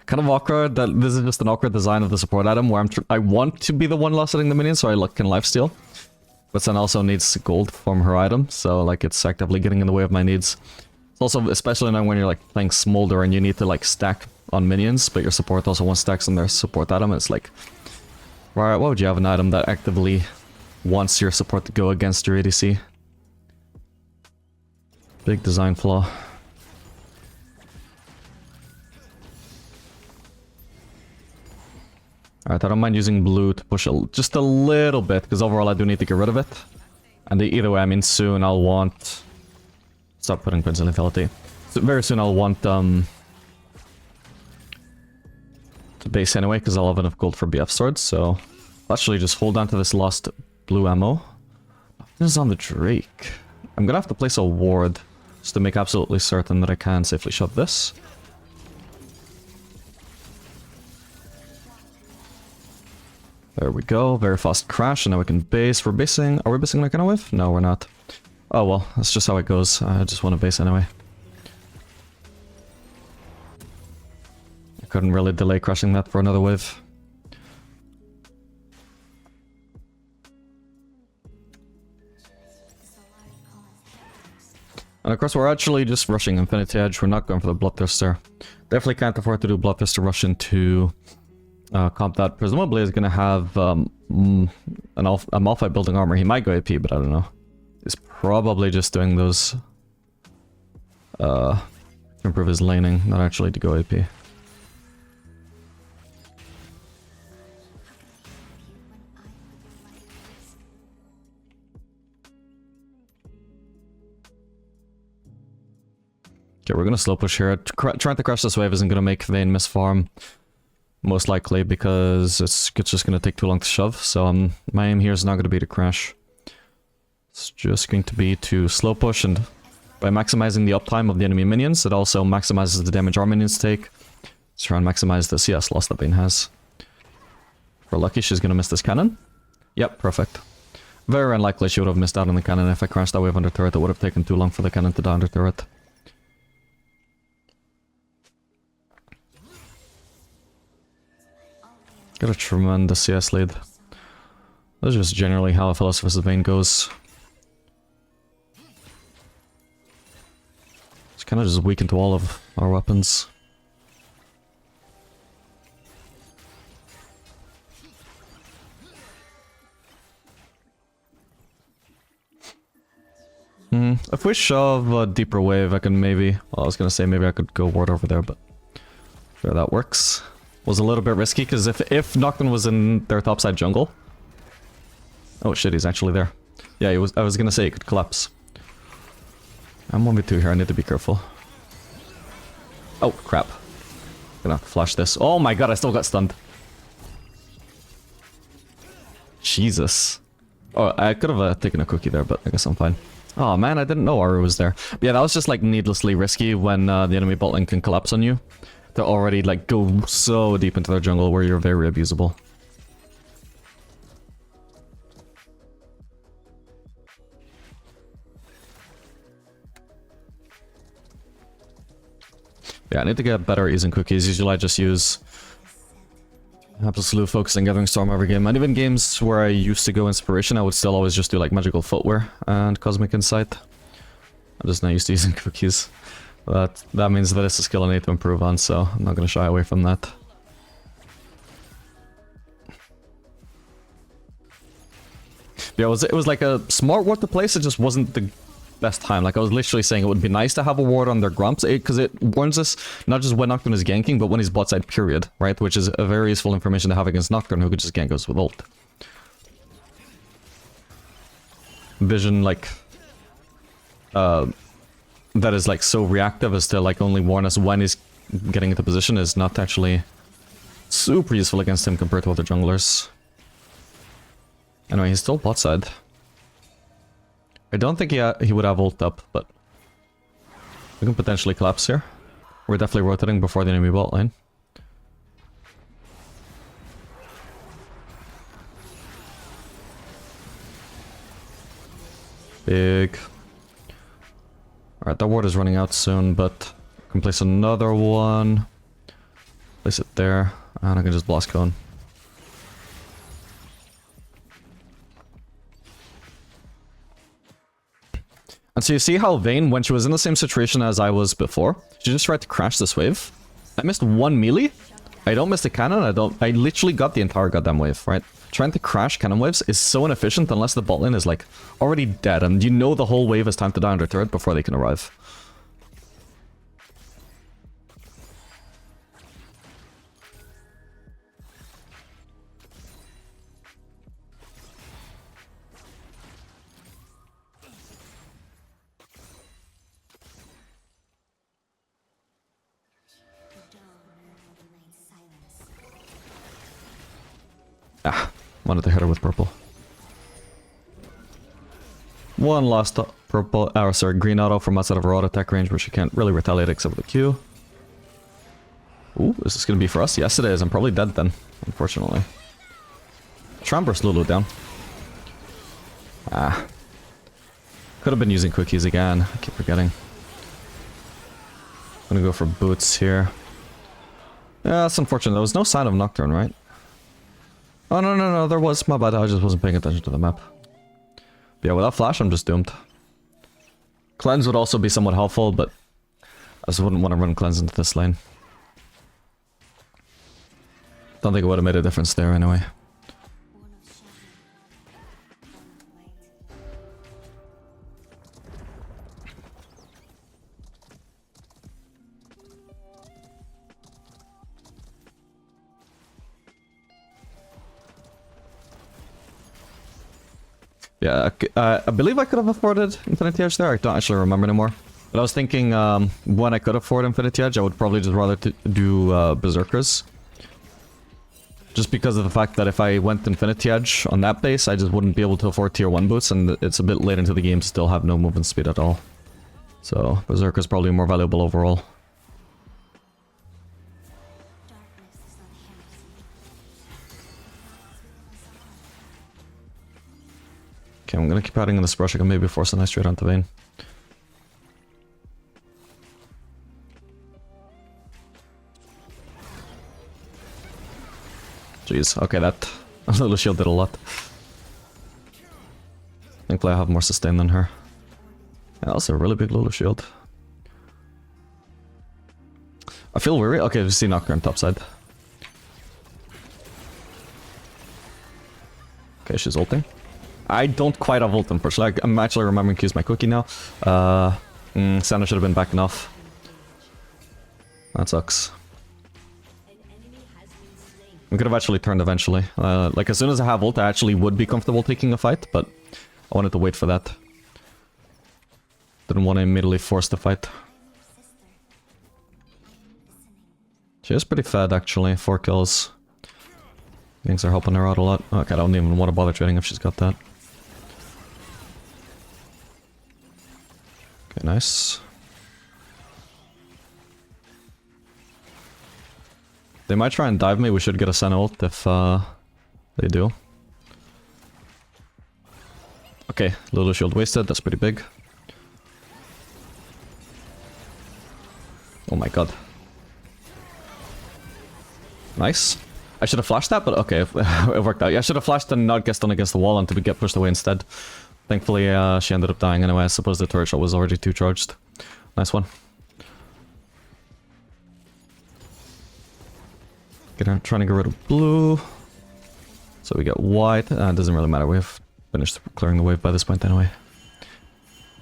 Kind of awkward that this is just an awkward design of the support item where I want to be the one last hitting the minion so I can lifesteal. But then also needs gold from her item, so like it's actively getting in the way of my needs. It's also especially now when you're like playing Smolder and you need to like stack on minions, but your support also wants stacks on their support item. It's like, why would you have an item that actively wants your support to go against your ADC? Big design flaw. Alright, I don't mind using blue to push just a little bit, because overall I do need to get rid of it. And either way, I mean, soon I'll want... Stop putting points in lethality. So very soon I'll want, to base anyway, because I'll have enough gold for BF swords, so... I'll actually just hold on to this last blue ammo. This is on the Drake. I'm gonna have to place a ward, just to make absolutely certain that I can safely shove this. There we go, very fast crash, and now we can base. We're basing. Are we basing like a wave? No, we're not. Oh well, that's just how it goes. I just want to base anyway. I couldn't really delay crushing that for another wave. And of course we're actually just rushing Infinity Edge, we're not going for the Bloodthirster. Definitely can't afford to do Bloodthirster rush into comp that presumably is going to have a Malphite building armor. He might go AP, but I don't know. He's probably just doing those to improve his laning, not actually to go AP. Okay, we're going to slow push here. Trying to crush this wave isn't going to make Vayne miss farm. Most likely because it's just going to take too long to shove, so my aim here is not going to be to crash. It's just going to be to slow push, and by maximizing the uptime of the enemy minions, it also maximizes the damage our minions take. Let's try and maximize the CS loss that Vayne has. If we're lucky, she's going to miss this cannon. Yep, perfect. Very unlikely she would have missed out on the cannon. If I crashed that wave under turret, it would have taken too long for the cannon to die under turret. Got a tremendous CS lead. That's just generally how Aphelios vs Vayne goes. It's kind of just weak into all of our weapons. If we shove a deeper wave, I can maybe... Well, I was gonna say maybe I could go ward over there, but... Sure, that works. Was a little bit risky, because if Nocturne was in their topside jungle... Oh shit, he's actually there. Yeah, he was. I was gonna say he could collapse. I'm 1v2 here, I need to be careful. Oh, crap. Gonna have to flash this. Oh my god, I still got stunned. Jesus. Oh, I could have taken a cookie there, but I guess I'm fine. Oh man, I didn't know Aru was there. But yeah, that was just like needlessly risky when the enemy bot lane can collapse on you. They already like go so deep into their jungle where you're very abusable. Yeah, I need to get better at using cookies. Usually I just use absolute focus on Gathering Storm every game. And even games where I used to go Inspiration, I would still always just do like Magical Footwear and Cosmic Insight. I'm just not used to using cookies. But that means that it's a skill I need to improve on, so I'm not going to shy away from that. Yeah, it was like a smart ward to place, it just wasn't the best time. Like I was literally saying, it would be nice to have a ward on their grumps, because it warns us not just when Nocturne is ganking, but when he's bot side, period, right? Which is a very useful information to have against Nocturne, who could just gank us with ult. Vision, like, that is like so reactive as to like only warn us when he's getting into position is not actually super useful against him compared to other junglers. Anyway, he's still bot side. I don't think he would have ult up, but we can potentially collapse here. We're definitely rotating before the enemy bot lane. Big. Alright, that ward is running out soon, but I can place another one. Place it there, and I can just blast cone. And so you see how Vayne, when she was in the same situation as I was before, she just tried to crash this wave. I missed one melee. I don't miss the cannon, I literally got the entire goddamn wave, right? Trying to crash cannon waves is so inefficient unless the bot lane is like already dead and you know the whole wave has time to die on their turret before they can arrive. Ah, wanted to hit her with purple. One lost purple, sorry, green auto from outside of her auto attack range, where she can't really retaliate except with a Q. Ooh, is this gonna be for us? Yes, it is. I'm probably dead then, unfortunately. Try and burst Lulu down. Ah. Could have been using cookies again. I keep forgetting. I'm gonna go for boots here. Yeah, that's unfortunate. There was no sign of Nocturne, right? Oh, no, there was. My bad, I just wasn't paying attention to the map. But yeah, without flash, I'm just doomed. Cleanse would also be somewhat helpful, but I just wouldn't want to run cleanse into this lane. Don't think it would have made a difference there anyway. Yeah, I believe I could have afforded Infinity Edge there. I don't actually remember anymore. But I was thinking when I could afford Infinity Edge, I would probably just rather do Berserkers. Just because of the fact that if I went Infinity Edge on that base, I just wouldn't be able to afford tier 1 boots, and it's a bit late into the game to still have no movement speed at all. So Berserker's probably more valuable overall. Okay, I'm gonna keep adding in this brush. I can maybe force a nice trade onto Vayne. Jeez, okay, that little shield did a lot. Thankfully I have more sustain than her. Yeah, that's a really big Lulu shield. I feel weary. Okay, we see Nocturne topside. Okay, she's ulting. I don't quite have ult, unfortunately. I'm actually remembering to use my cookie now. Santa should have been backing off. That sucks. We could have actually turned eventually. Like, as soon as I have ult, I actually would be comfortable taking a fight, but I wanted to wait for that. Didn't want to immediately force the fight. She is pretty fed, actually. 4 kills. Things are helping her out a lot. Okay, I don't even want to bother trading if she's got that. Okay, nice. They might try and dive me. We should get a Senna ult if they do. Okay, Lulu shield wasted. That's pretty big. Oh my god. Nice. I should have flashed that, but okay, it worked out. Yeah, I should have flashed and not get stunned against the wall and to get pushed away instead. Thankfully, she ended up dying anyway. I suppose the turret shot was already too charged. Nice one. Trying to get rid of blue. So we get white. It doesn't really matter. We've finished clearing the wave by this point anyway.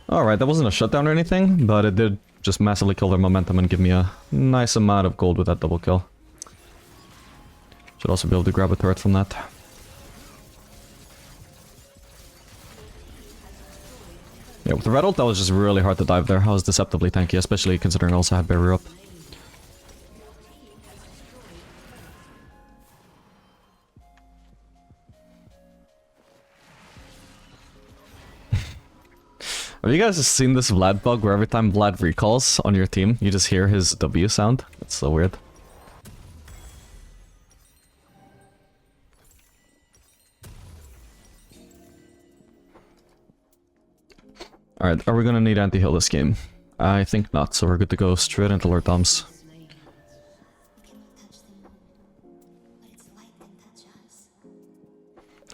Alright, that wasn't a shutdown or anything, but it did just massively kill their momentum and give me a nice amount of gold with that double kill. Should also be able to grab a turret from that. Yeah, with the red ult, that was just really hard to dive there. I was deceptively tanky, especially considering I also had barrier up. Have you guys seen this Vlad bug where every time Vlad recalls on your team, you just hear his W sound? It's so weird. Alright, are we gonna need anti-heal this game? I think not, so we're good to go straight into Lord Dom's.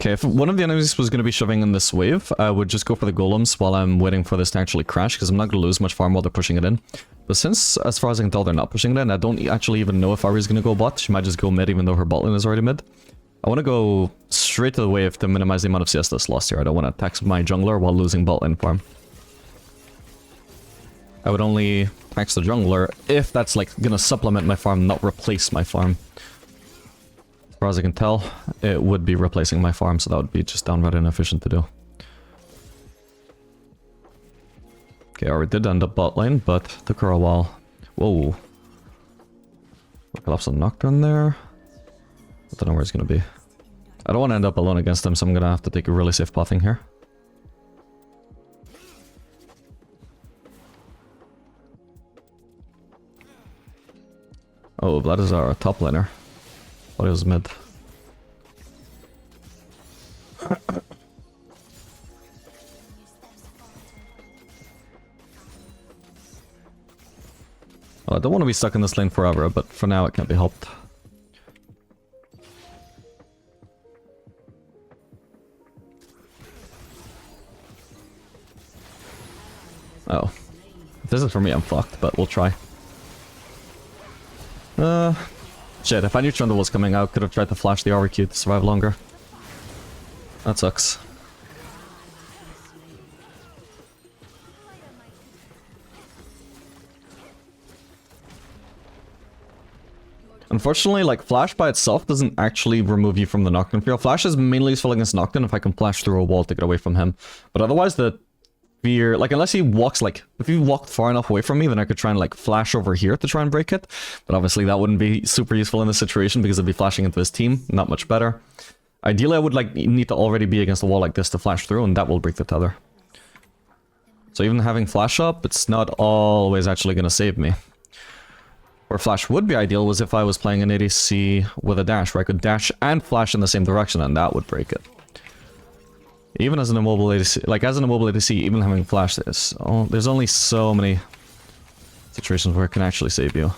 Okay, if one of the enemies was going to be shoving in this wave, I would just go for the golems while I'm waiting for this to actually crash, because I'm not going to lose much farm while they're pushing it in. But since, as far as I can tell, they're not pushing it in, I don't actually even know if Ari's going to go bot. She might just go mid even though her bot lane is already mid. I want to go straight to the wave to minimize the amount of CS that's lost here. I don't want to tax my jungler while losing bot lane farm. I would only tax the jungler if that's like going to supplement my farm, not replace my farm. As far as I can tell, it would be replacing my farm, so that would be just downright inefficient to do. Okay, Ari did end up bot lane, but took her a while. Whoa. We collapsed some Nocturne there. I don't know where it's gonna be. I don't want to end up alone against them, so I'm gonna have to take a really safe pathing here. Oh, Vlad is our top laner. Thought he was mid. Well, I don't want to be stuck in this lane forever, but for now it can't be helped. Oh. If this is for me, I'm fucked, but we'll try. Shit, if I knew Trundle was coming out, could have tried to flash the RQ to survive longer. That sucks. Unfortunately, like, Flash by itself doesn't actually remove you from the Nocturne field. Flash is mainly useful against Nocturne if I can flash through a wall to get away from him. But otherwise, the fear, like, unless he walks, like, if he walked far enough away from me, then I could try and, like, flash over here to try and break it. But obviously that wouldn't be super useful in this situation because I'd be flashing into his team. Not much better. Ideally, I would, like, need to already be against the wall like this to flash through, and that will break the tether. So even having flash up, it's not always actually going to save me. Where flash would be ideal was if I was playing an ADC with a dash, where I could dash and flash in the same direction, and that would break it. Even as an immobile ADC, like as an immobile ADC, even having flash, there's only so many situations where it can actually save you.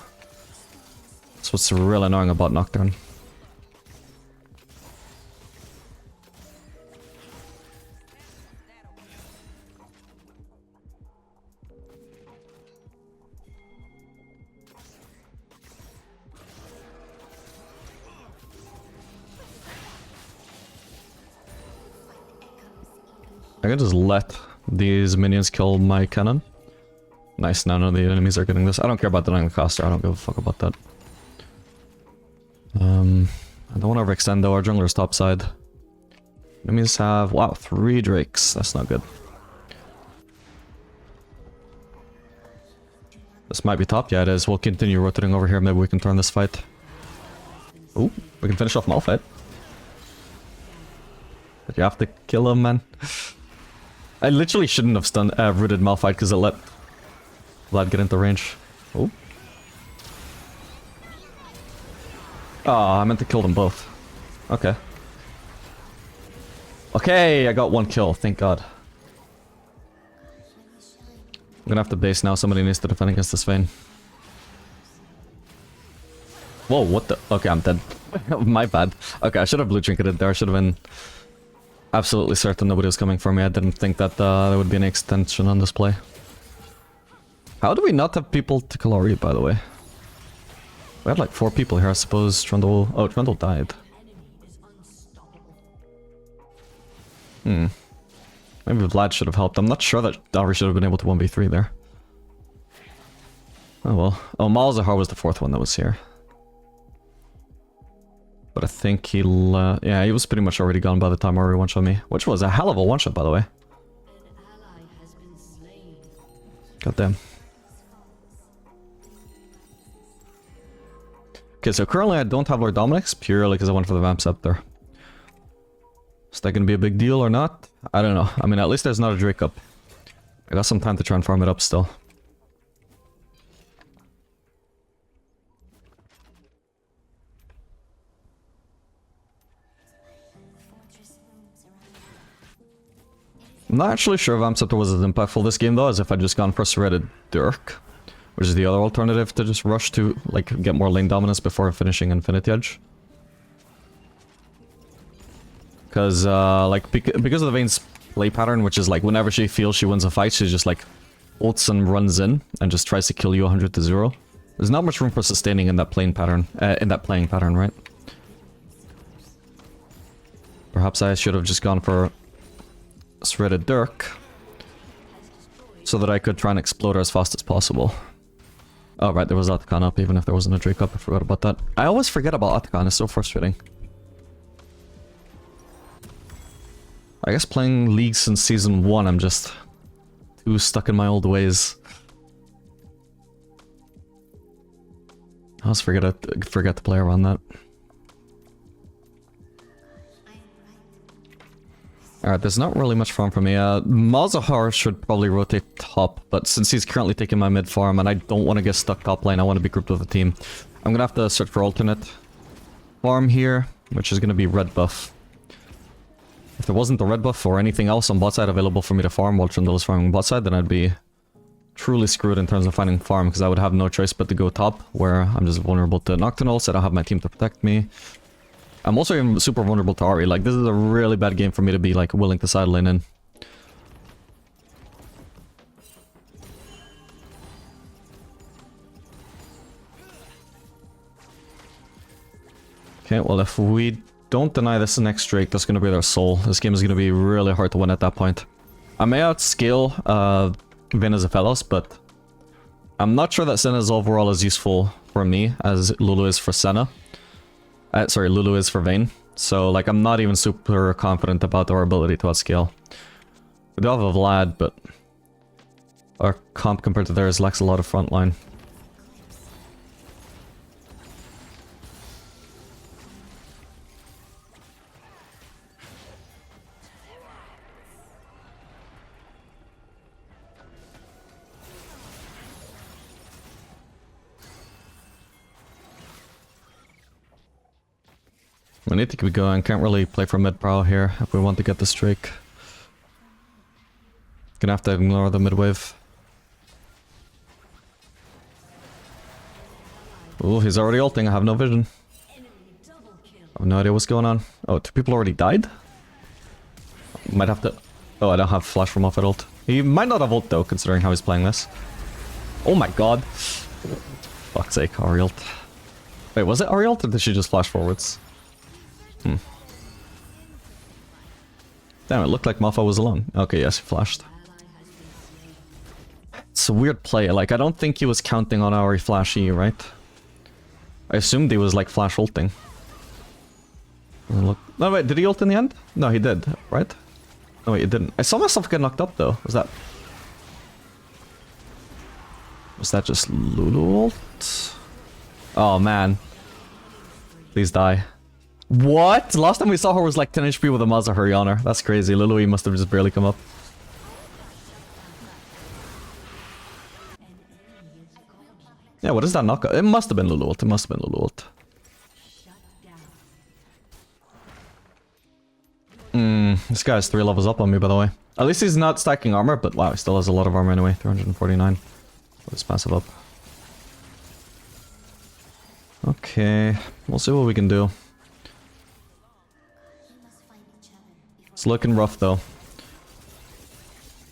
That's what's real annoying about Nocturne. I can just let these minions kill my cannon. Nice, now none of the enemies are getting this. I don't care about denying the caster, I don't give a fuck about that. I don't want to overextend though, our jungler's topside. Enemies have, wow, 3 drakes, that's not good. This might be top, yeah it is. We'll continue rotating over here, maybe we can turn this fight. Ooh, we can finish off Malphite. But you have to kill him, man. I literally shouldn't have rooted Malphite because it let Vlad get into range. Oh. Oh, I meant to kill them both. Okay. Okay, I got 1 kill, thank god. I'm gonna have to base now, somebody needs to defend against this Vayne. Whoa, what the? Okay, I'm dead. My bad. Okay, I should have blue trinketed there, I should have been absolutely certain nobody was coming for me. I didn't think that there would be any extension on this play. How do we not have people to kill Ori, by the way? We had like 4 people here, I suppose. Trundle... Oh, Trundle died. Maybe Vlad should have helped. I'm not sure that Ori should have been able to 1v3 there. Oh well. Oh, Malzahar was the 4th one that was here. But I think he yeah, he was pretty much already gone by the time Ori one-shot me. Which was a hell of a one-shot, by the way. God damn. Okay, so currently I don't have Lord Dominic's, purely because I went for the Vamp Scepter. Is that gonna be a big deal or not? I don't know. I mean, at least there's not a Drake up. I got some time to try and farm it up still. I'm not actually sure if Vamp Scepter was as impactful this game though, as if I'd just gone for Serrated Dirk. Which is the other alternative to just rush to, like, get more lane dominance before finishing Infinity Edge. Because, like, because of the Vayne's play pattern, which is like, whenever she feels she wins a fight, she just, like, ults and runs in, and just tries to kill you 100 to 0. There's not much room for sustaining in that playing pattern, right? Perhaps I should have just gone for Serrated Dirk, so that I could try and explode her as fast as possible. Oh right, there was Atakan up, even if there wasn't a Drake up, I forgot about that. I always forget about Atakan, it's so frustrating. I guess playing League since Season 1, I'm just too stuck in my old ways. I always forget to play around that. Alright, there's not really much farm for me. Malzahar should probably rotate top, but since he's currently taking my mid farm and I don't want to get stuck top lane, I want to be grouped with a team. I'm gonna have to search for alternate farm here, which is gonna be red buff. If there wasn't the red buff or anything else on bot side available for me to farm while Trundle is farming bot side, then I'd be truly screwed in terms of finding farm, because I would have no choice but to go top, where I'm just vulnerable to Nocturnal, so I don't have my team to protect me. I'm also even super vulnerable to Ahri. Like, this is a really bad game for me to be, like, willing to side lane in. Okay, well, if we don't deny this next Drake, that's gonna be their soul. This game is gonna be really hard to win at that point. I may outscale Vayne's Aphelios, but I'm not sure that Senna is overall as useful for me as Lulu is for Senna. Sorry, Lulu is for Vayne. So, like, I'm not even super confident about our ability to outscale. We do have a Vlad, but our comp compared to theirs lacks a lot of frontline. We need to keep going, can't really play for mid prow here if we want to get this Drake. Gonna have to ignore the mid wave. Ooh, he's already ulting, I have no vision. I have no idea what's going on. Oh, 2 people already died? Might have to... Oh, I don't have flash from off at ult. He might not have ult though, considering how he's playing this. Oh my god. Fuck's sake, Ahri ult. Wait, was it Ahri ult or did she just flash forwards? Damn, it looked like Malphite was alone. Okay, yes, he flashed. It's a weird play. Like, I don't think he was counting on our flash E, right? I assumed he was, like, flash ulting. Look. No, wait, did he ult in the end? No, he did, right? No, wait, he didn't. I saw myself get knocked up, though. Was that... Was that just Lulu ult? Oh, man. Please die. What? Last time we saw her was like 10 HP with a Mazahari on her. That's crazy. Lulu must have just barely come up. Yeah, what is that knockout? It must have been Lulu ult. It must have been Lulu ult. This guy's 3 levels up on me, by the way. At least he's not stacking armor, but wow, he still has a lot of armor anyway. 349. Let's passive up. Okay, we'll see what we can do. It's looking rough though.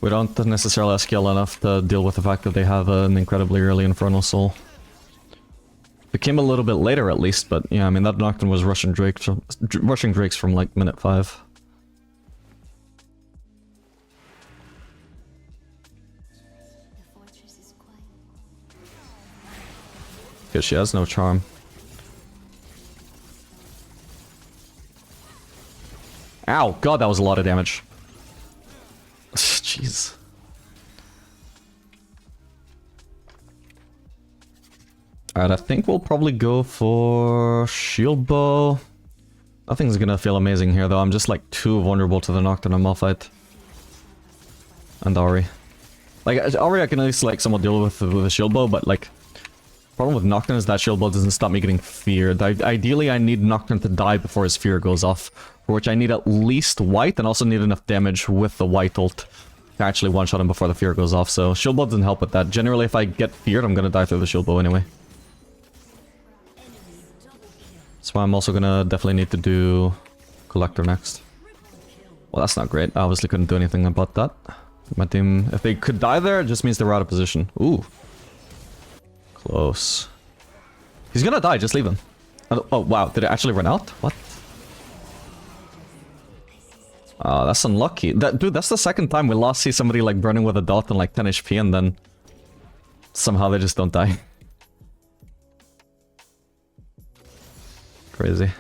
We don't necessarily have skill enough to deal with the fact that they have an incredibly early Infernal Soul. It came a little bit later at least, but yeah, I mean that Nocturne was rushing Drakes from like minute 5. Because she has no charm. Ow, god, that was a lot of damage. Jeez. Alright, I think we'll probably go for Shield Bow. Nothing's gonna feel amazing here though, I'm just like too vulnerable to the Nocturne and Malphite. And Ahri. Like, Ahri I can at least like somewhat deal with a Shield Bow, but like... Problem with Nocturne is that Shield Bow doesn't stop me getting feared. Ideally, I need Nocturne to die before his fear goes off. For which I need at least white, and also need enough damage with the white ult to actually one-shot him before the fear goes off. So Shield Bow doesn't help with that. Generally, if I get feared, I'm gonna die through the Shield Bow anyway. That's why I'm also gonna definitely need to do Collector next. Well, that's not great. I obviously couldn't do anything about that. My team, if they could die there, it just means they're out of position. Ooh. Close. He's gonna die, just leave him. Oh, wow, did it actually run out? What? Oh, that's unlucky. Dude, that's the second time we lost see somebody like burning with a dot and like 10 HP and then somehow they just don't die. Crazy.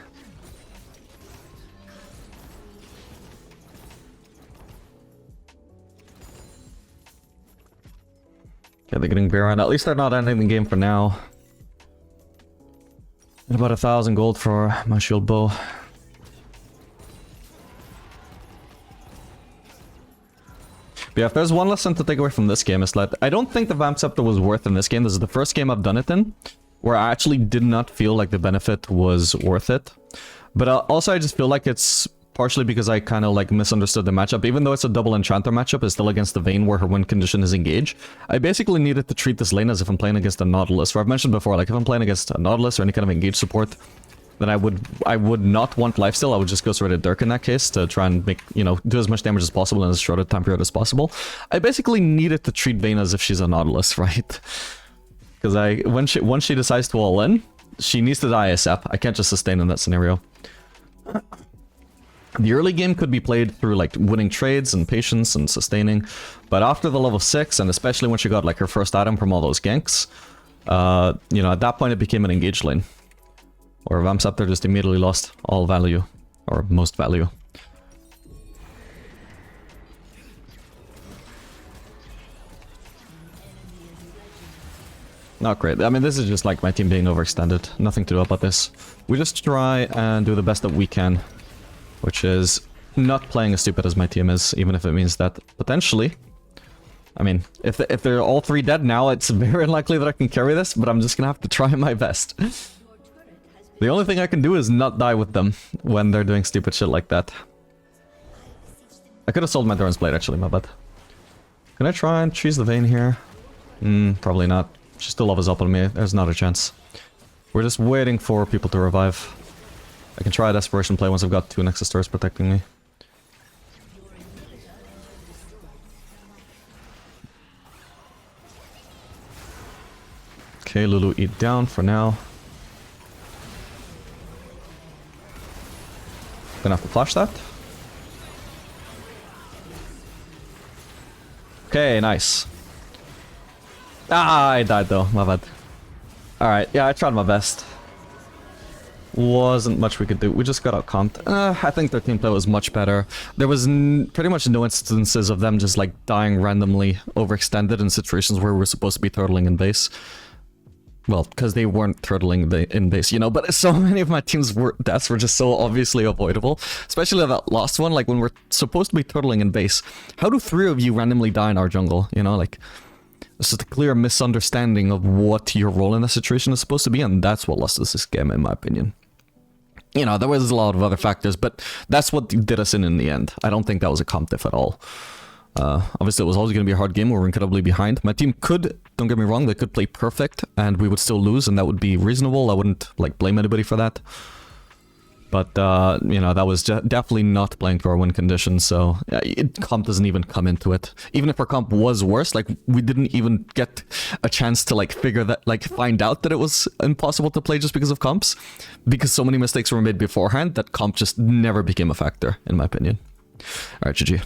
Okay, they're getting Baron. At least they're not ending the game for now. And about 1,000 gold for my Shield Bow. But yeah, if there's one lesson to take away from this game, is that I don't think the Vamp Scepter was worth in this game. This is the first game I've done it in, where I actually did not feel like the benefit was worth it. But also I just feel like it's partially because I kind of like misunderstood the matchup. Even though it's a double Enchanter matchup, it's still against the Vayne where her win condition is engaged. I basically needed to treat this lane as if I'm playing against a Nautilus. Where I've mentioned before, like if I'm playing against a Nautilus or any kind of engaged support, then I would not want lifesteal. I would just go straight at Dirk in that case to try and make, you know, do as much damage as possible in as short a time period as possible. I basically needed to treat Vayne as if she's a Nautilus, right? Because once she decides to all in, she needs to die ASAP. I can't just sustain in that scenario. The early game could be played through like winning trades and patience and sustaining, but after the level 6, and especially when she got like her first item from all those ganks, you know, at that point it became an engaged lane. Or Vamp Scepter just immediately lost all value, or most value. Not great. I mean, this is just like my team being overextended. Nothing to do about this. We just try and do the best that we can, which is not playing as stupid as my team is, even if it means that potentially... I mean, if they're all 3 dead now, it's very unlikely that I can carry this, but I'm just gonna have to try my best. The only thing I can do is not die with them when they're doing stupid shit like that. I could have sold my Doran's Blade, actually, my bad. Can I try and choose the Vayne here? Probably not. She still levels up on me, there's not a chance. We're just waiting for people to revive. I can try a Desperation play once I've got 2 Nexus Stars protecting me. Okay, Lulu eat down for now. Gonna have to flash that. Okay, nice. Ah, I died though, my bad. Alright, yeah, I tried my best. Wasn't much we could do. We just got out-comped. I think their team play was much better. There was pretty much no instances of them just like dying randomly overextended in situations where we were supposed to be turtling in base. Well, because they weren't turtling in base, you know, but so many of my team's deaths were just so obviously avoidable. Especially that last one, like when we're supposed to be turtling in base. How do 3 of you randomly die in our jungle, you know, like... This is a clear misunderstanding of what your role in the situation is supposed to be, and that's what lost us this game, in my opinion. You know, there was a lot of other factors, but that's what did us in the end. I don't think that was a comp diff at all. Obviously, it was always going to be a hard game. We were incredibly behind. My team could, don't get me wrong, they could play perfect, and we would still lose, and that would be reasonable. I wouldn't, like, blame anybody for that. But, you know, that was definitely not playing to our win conditions, so comp doesn't even come into it. Even if our comp was worse, like, we didn't even get a chance to, like, figure that, like, find out that it was impossible to play just because of comps. Because so many mistakes were made beforehand that comp just never became a factor, in my opinion. Alright, GG.